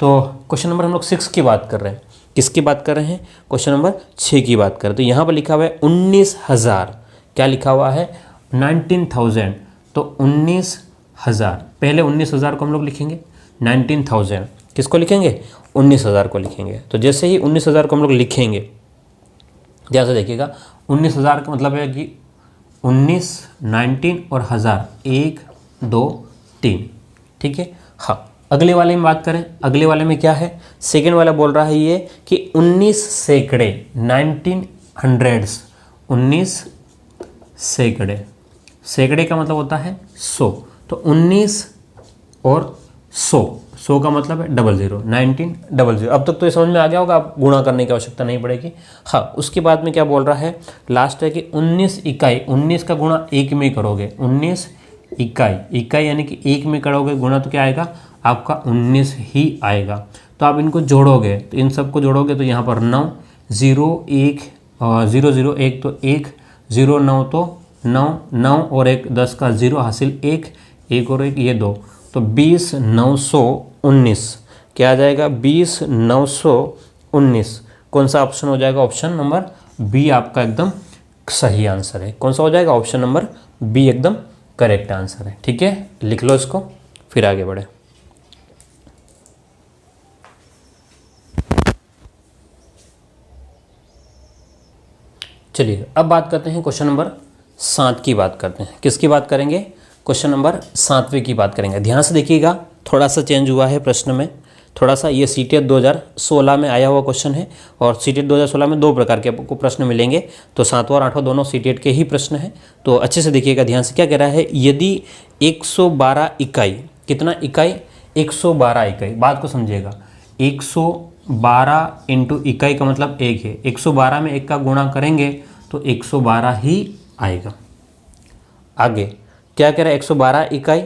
तो क्वेश्चन नंबर हम लोग 6 की बात कर रहे हैं। किसकी बात कर रहे हैं? क्वेश्चन नंबर 6 की बात कर रहे हैं। तो यहाँ पर लिखा हुआ है 19,000, क्या लिखा हुआ है? 19,000, तो 19,000, पहले 19,000 को हम लोग लिखेंगे, 19,000 किसको लिखेंगे? 19,000 को लिखेंगे। तो जैसे ही 19,000 को हम लोग लिखेंगे, ध्यान से देखिएगा, 19,000 का मतलब है कि 19, 19 और 1000, 1 2 3। ठीक है, हाँ, अगले वाले में बात करें, अगले वाले में क्या है? सेकेंड वाला बोल रहा है ये कि 19 सैकड़े, 19 हंड्रेड्स, 19 सैकड़े, सैकड़े का मतलब होता है 100, तो 19 और 100 का मतलब है 00, 1900। अब तक तो ये समझ में आ गया होगा, आप गुणा करने की आवश्यकता नहीं पड़ेगी। हाँ, उसके बाद में क्या बोल रहा है, लास्ट है कि 19 इकाई, 19 का गुणा 1 में करोगे, 19 इकाई, इकाई यानी कि 1 में करोगे गुणा, तो क्या आएगा आपका 19 ही आएगा। तो आप इनको जोड़ोगे, तो इन सबको जोड़ोगे तो यहाँ पर 9, 0 1 0 0 1 तो 1, 0 9 तो 9, 9 और 1 10 का 0 हासिल 1, 1 और 1 ये 2, तो 20 919 क्या आ जाएगा, 20 919। कौन सा ऑप्शन हो जाएगा, ऑप्शन नंबर बी आपका एकदम सही आंसर है। कौन सा हो जाएगा, ऑप्शन नंबर बी एकदम करेक्ट आंसर है। ठीक है, लिख लो इसको, फिर आगे बढ़े। चलिए अब बात करते हैं क्वेश्चन नंबर 7 की बात करते हैं। किसकी बात करेंगे, क्वेश्चन नंबर 7वें की बात करेंगे। ध्यान से देखिएगा, थोड़ा सा चेंज हुआ है प्रश्न में, थोड़ा सा। ये सीटेट 2016 में आया हुआ क्वेश्चन है, और सीटेट 2016 में 2 प्रकार के आपको प्रश्न मिलेंगे, तो 7वां और 8वां दोनों सीटेट के ही प्रश्न हैं। तो अच्छे से देखिएगा ध्यान से, क्या कह रहा है, यदि 112 इकाई, कितना इकाई, 112 इकाई, बात को समझिएगा, 112 इंटू इकाई का मतलब 1 है, 112 में 1 का गुणा करेंगे तो 112 ही आएगा। आगे क्या कह रहा है, 112 इकाई,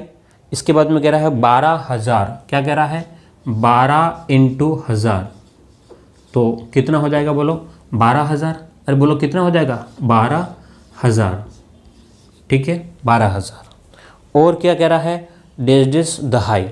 इसके बाद में कह रहा है 12,000, क्या कह रहा है 12 इंटू 1000, तो कितना हो जाएगा बोलो, 12,000। अरे बोलो कितना हो जाएगा, 12,000। ठीक है, 12,000। और क्या कह रहा है, डेज दहाई।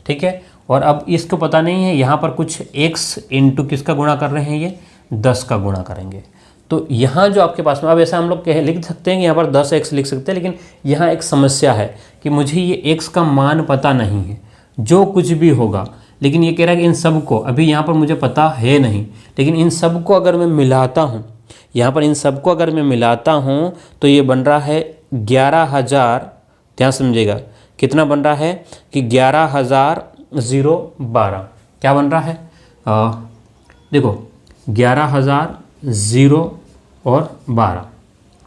ठीक है, और अब इसको पता नहीं है, यहाँ पर कुछ x इंटू किसका गुणा कर रहे हैं, ये 10 का गुणा करेंगे। तो यहाँ जो आपके पास में, अब ऐसा हम लोग लिख सकते हैं कि यहाँ पर 10x लिख सकते हैं, लेकिन यहाँ एक समस्या है कि मुझे ये x का मान पता नहीं है, जो कुछ भी होगा। लेकिन ये कह रहा है कि इन सब को, अभी यहाँ पर मुझे पता है नहीं, लेकिन इन सब को अगर मैं मिलाता हूँ, यहाँ पर इन सब को अगर मैं मिलाता हूँ तो ये बन रहा है 11,000। ध्यान समझिएगा, कितना बन रहा है कि 11,012, क्या बन रहा है, देखो 11,012,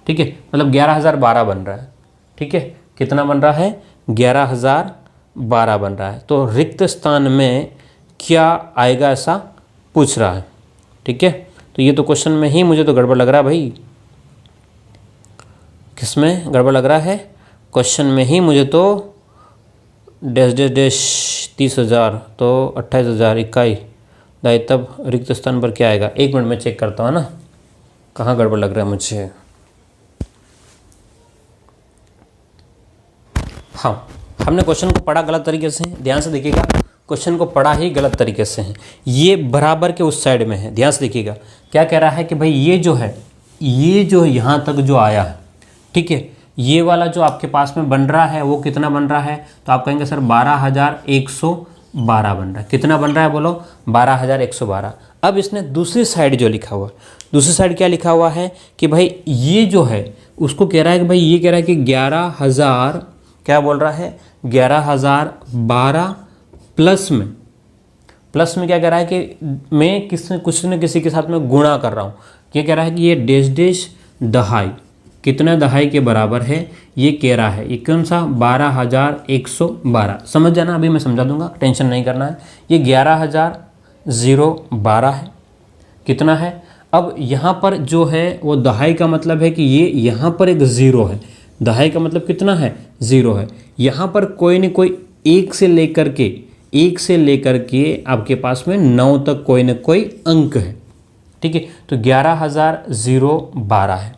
ठीक है, मतलब 11,012 बन रहा है। ठीक है, कितना बन रहा है, 11,012 बन रहा है। तो रिक्त स्थान में क्या आएगा ऐसा पूछ रहा है। ठीक है, तो ये तो क्वेश्चन में ही मुझे तो गड़बड़ लग रहा है भाई। किसमें गड़बड़ लग रहा है, क्वेश्चन में ही मुझे तो डैश डैश डैश 30,000 तो 28,000 इकाई दाई, तब रिक्त स्थान पर क्या आएगा। 1 मिनट में चेक करता हूँ ना, कहाँ गड़बड़ लग रहा है मुझे। हाँ, हमने क्वेश्चन को पढ़ा गलत तरीके से, ध्यान से देखिएगा, क्वेश्चन को पढ़ा ही गलत तरीके से है। ये बराबर के उस साइड में है, ध्यान से देखिएगा। क्या कह रहा है कि भाई ये जो है यहाँ तक जो आया है, ठीक है, ये वाला जो आपके पास में बन रहा है वो कितना बन रहा है, तो आप कहेंगे सर 12,112 बन रहा है। कितना बन रहा है बोलो, 12,112। अब इसने दूसरी साइड जो लिखा हुआ, दूसरी साइड क्या लिखा हुआ है कि भाई ये जो है उसको कह रहा है कि भाई ये कह रहा है कि 11,000, क्या बोल रहा है 11,012 प्लस में क्या कह रहा है कि मैं कुछ न किसी के साथ में गुणा कर रहा हूँ। क्या कह रहा है कि ये डैश डैश दहाई, कितना दहाई के बराबर है, ये कह रहा है। ये कौन सा, 12,112। समझ जाना, अभी मैं समझा दूंगा, टेंशन नहीं करना है। ये 11,012 है, कितना है। अब यहाँ पर जो है वो दहाई का मतलब है कि ये यहाँ पर एक 0 है, दहाई का मतलब कितना है, 0 है। यहाँ पर कोई न कोई 1 से लेकर के आपके पास में 9 तक कोई न कोई अंक है। ठीक है, तो 11,012 है।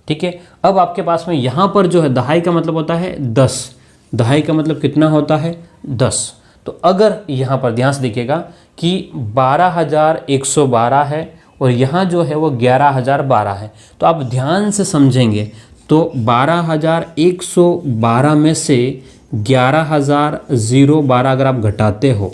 ठीक है, अब आपके पास में यहाँ पर जो है दहाई का मतलब होता है 10, दहाई का मतलब कितना होता है 10। तो अगर यहाँ पर ध्यान से देखिएगा कि 12,112 है और यहाँ जो है वो 11,012 है, तो आप ध्यान से समझेंगे तो 12,112 में से 11,012 अगर आप घटाते हो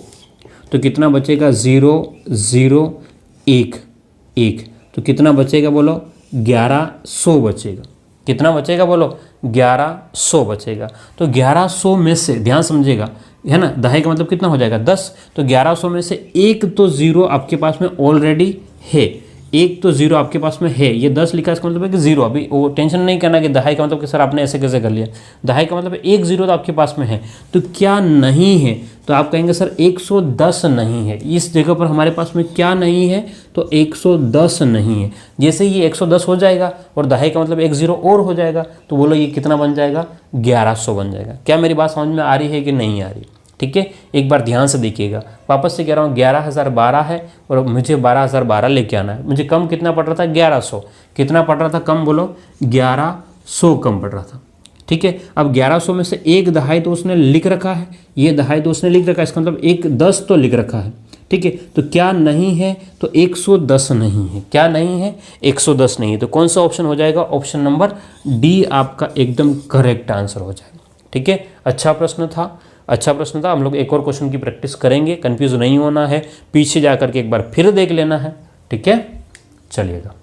तो कितना बचेगा, 0,0,1,1, तो कितना बचेगा बोलो, 1100 बचेगा। कितना बचेगा बोलो, 1100 बचेगा। तो 1100 में से, ध्यान समझिएगा, है ना, दहाई का मतलब कितना हो जाएगा 10, तो 1100 में से एक तो 0 आपके पास में ऑलरेडी है, एक तो जीरो आपके पास में है, ये 10 लिखा है, इसका मतलब है कि जीरो। अभी वो टेंशन नहीं करना कि दहाई का मतलब कि सर आपने ऐसे कैसे कर लिया, दहाई का मतलब एक जीरो तो आपके पास में है। तो क्या नहीं है, तो आप कहेंगे सर 110 नहीं है। इस जगह पर हमारे पास में क्या नहीं है, तो 110 नहीं है। जैसे ये 110 हो जाएगा और दहाई का मतलब एक जीरो और हो जाएगा, तो बोलो ये कितना बन जाएगा, 1100 बन जाएगा। क्या मेरी बात समझ में आ रही है कि नहीं आ रही? ठीक है, एक बार ध्यान से देखिएगा, वापस से कह रहा हूँ 11,012 है और मुझे 12,012 लेके आना है। मुझे कम कितना पड़ रहा था, 1100। कितना पड़ रहा था कम, बोलो 1100 कम पड़ रहा था। ठीक है, अब 1100 में से एक दहाई तो उसने लिख रखा है, ये दहाई तो उसने लिख रखा है, इसका मतलब एक 10 तो लिख रखा है। ठीक है, तो क्या नहीं है, तो 110 नहीं है। क्या नहीं है, 110 नहीं है। तो कौन सा ऑप्शन हो जाएगा, ऑप्शन नंबर डी आपका एकदम करेक्ट आंसर हो जाएगा। ठीक है, अच्छा प्रश्न था, अच्छा प्रश्न था। हम लोग एक और क्वेश्चन की प्रैक्टिस करेंगे, कंफ्यूज नहीं होना है, पीछे जाकर के एक बार फिर देख लेना है। ठीक है, चलिएगा।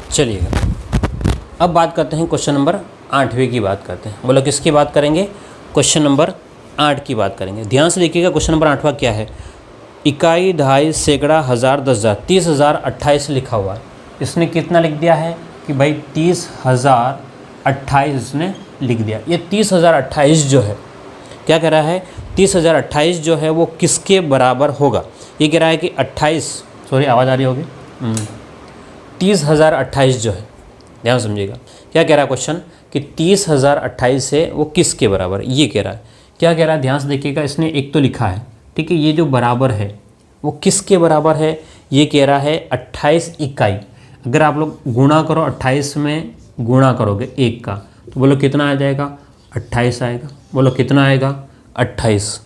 चलिएगा, अब बात करते हैं क्वेश्चन नंबर 8वें की बात करते हैं। बोलो किसकी बात करेंगे, क्वेश्चन नंबर 8 की बात करेंगे। ध्यान से देखिएगा, क्वेश्चन नंबर 8वां क्या है, इकाई, दहाई, सैकड़ा, हज़ार, 10,000, 30,028 लिखा हुआ है। इसने कितना लिख दिया है कि भाई 30,028 इसने लिख दिया। ये 30,028 जो है, क्या कह रहा है, 30,028 जो है वो किसके बराबर होगा। ये कह रहा है कि 28, सॉरी आवाज़ आ रही होगी, 30,028 जो है, ध्यान समझिएगा, क्या कह रहा है क्वेश्चन कि 30,028 है वो किसके बराबर, ये कह रहा है। क्या कह रहा है, ध्यान से देखिएगा, इसने एक तो लिखा है, ठीक है, ये जो बराबर है वो किसके बराबर है, ये कह रहा है 28 इकाई। अगर आप लोग गुणा करो, 28 में गुणा करोगे 1 का, तो बोलो कितना आ जाएगा, 28 आएगा। बोलो कितना आएगा, 28।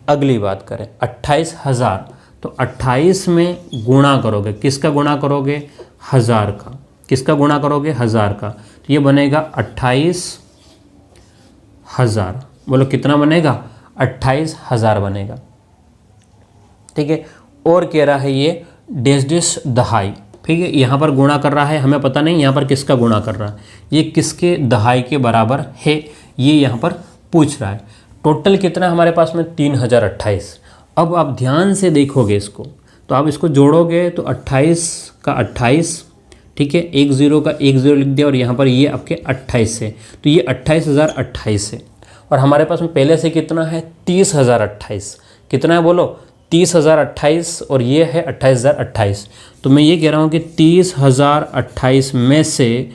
अगली बात करें 28,000, तो 28 में गुणा करोगे, किसका गुणा करोगे, 1000 का। किसका गुणा करोगे, 1000 का, तो ये बनेगा 28,000। बोलो कितना बनेगा, 28,000 बनेगा। ठीक है, और कह रहा है ये डैश डैश दहाई। ठीक है, यहाँ पर गुणा कर रहा है, हमें पता नहीं यहाँ पर किसका गुणा कर रहा है, ये किसके दहाई के बराबर है, ये यहाँ पर पूछ रहा है। टोटल कितना हमारे पास में, 3028। अब आप ध्यान से देखोगे इसको, तो आप इसको जोड़ोगे तो 28 का 28, ठीक है, 10 का 10 लिख दिया और यहाँ पर ये आपके 28 है, तो ये 28,028 है। और हमारे पास में पहले से कितना है, 30,028। कितना है बोलो, 30,028 और ये है 28,028। तो मैं ये कह रहा हूँ कि 30,028 में से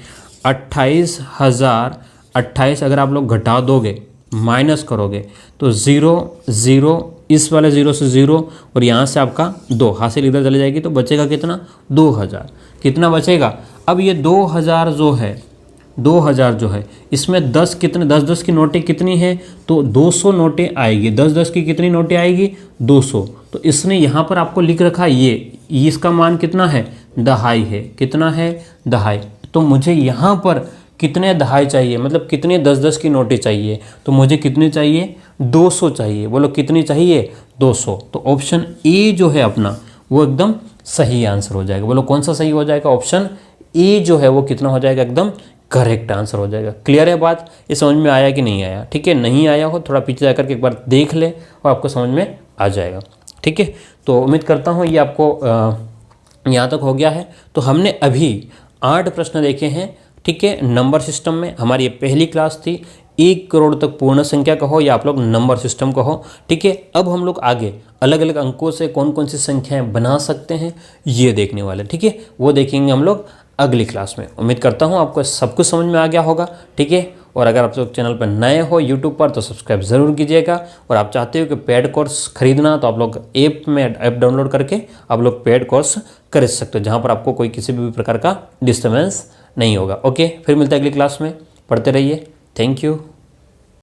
28,028 अगर आप लोग घटा दोगे, माइनस करोगे, तो 0 0, इस वाले 0 से 0 और यहाँ से आपका 2 हासिल इधर चले जाएगी, तो बचेगा कितना, 2000। कितना बचेगा, अब ये 2000 जो है, 2000 जो है, इसमें 10 कितने, 10-10 की नोटें कितनी हैं, तो 200 नोटें आएगी। 10-10 की कितनी नोटें आएगी, 200। तो इसने यहाँ पर आपको लिख रखा है ये इसका मान कितना है, दहाई है। कितना है, दहाई। तो मुझे यहाँ पर कितने दहाई चाहिए, मतलब कितने 10-10 की नोटें चाहिए, तो मुझे कितनी चाहिए, 200 चाहिए। बोलो कितनी चाहिए, 200। तो ऑप्शन ए जो है अपना वो एकदम सही आंसर हो जाएगा। बोलो कौन सा सही हो जाएगा, ऑप्शन ए जो है वो कितना हो जाएगा, एकदम करेक्ट आंसर हो जाएगा। क्लियर है बात, ये समझ में आया कि नहीं आया। ठीक है, नहीं आया हो थोड़ा पीछे जाकर के एक बार देख ले और आपको समझ में आ जाएगा। ठीक है, तो उम्मीद करता हूँ ये आपको यहाँ तक हो गया है। तो हमने अभी 8 प्रश्न देखे हैं। ठीक है, नंबर सिस्टम में हमारी ये पहली क्लास थी। 1 करोड़ तक पूर्ण संख्या कहो या आप लोग नंबर सिस्टम कहो। ठीक है, अब हम लोग आगे अलग अलग अंकों से कौन कौन सी संख्याएं बना सकते हैं ये देखने वाले। ठीक है, वो देखेंगे हम लोग अगली क्लास में। उम्मीद करता हूँ आपको सब कुछ समझ में आ गया होगा। ठीक है, और अगर आप लोग चैनल पर नए हो यूट्यूब पर तो सब्सक्राइब ज़रूर कीजिएगा। और आप चाहते हो कि पेड कोर्स खरीदना तो आप लोग ऐप डाउनलोड करके आप लोग पेड कोर्स खरीद सकते हो, जहाँ पर आपको कोई किसी भी प्रकार का डिस्टर्बेंस नहीं होगा। ओके, फिर मिलते हैं अगली क्लास में। पढ़ते रहिए। Thank you.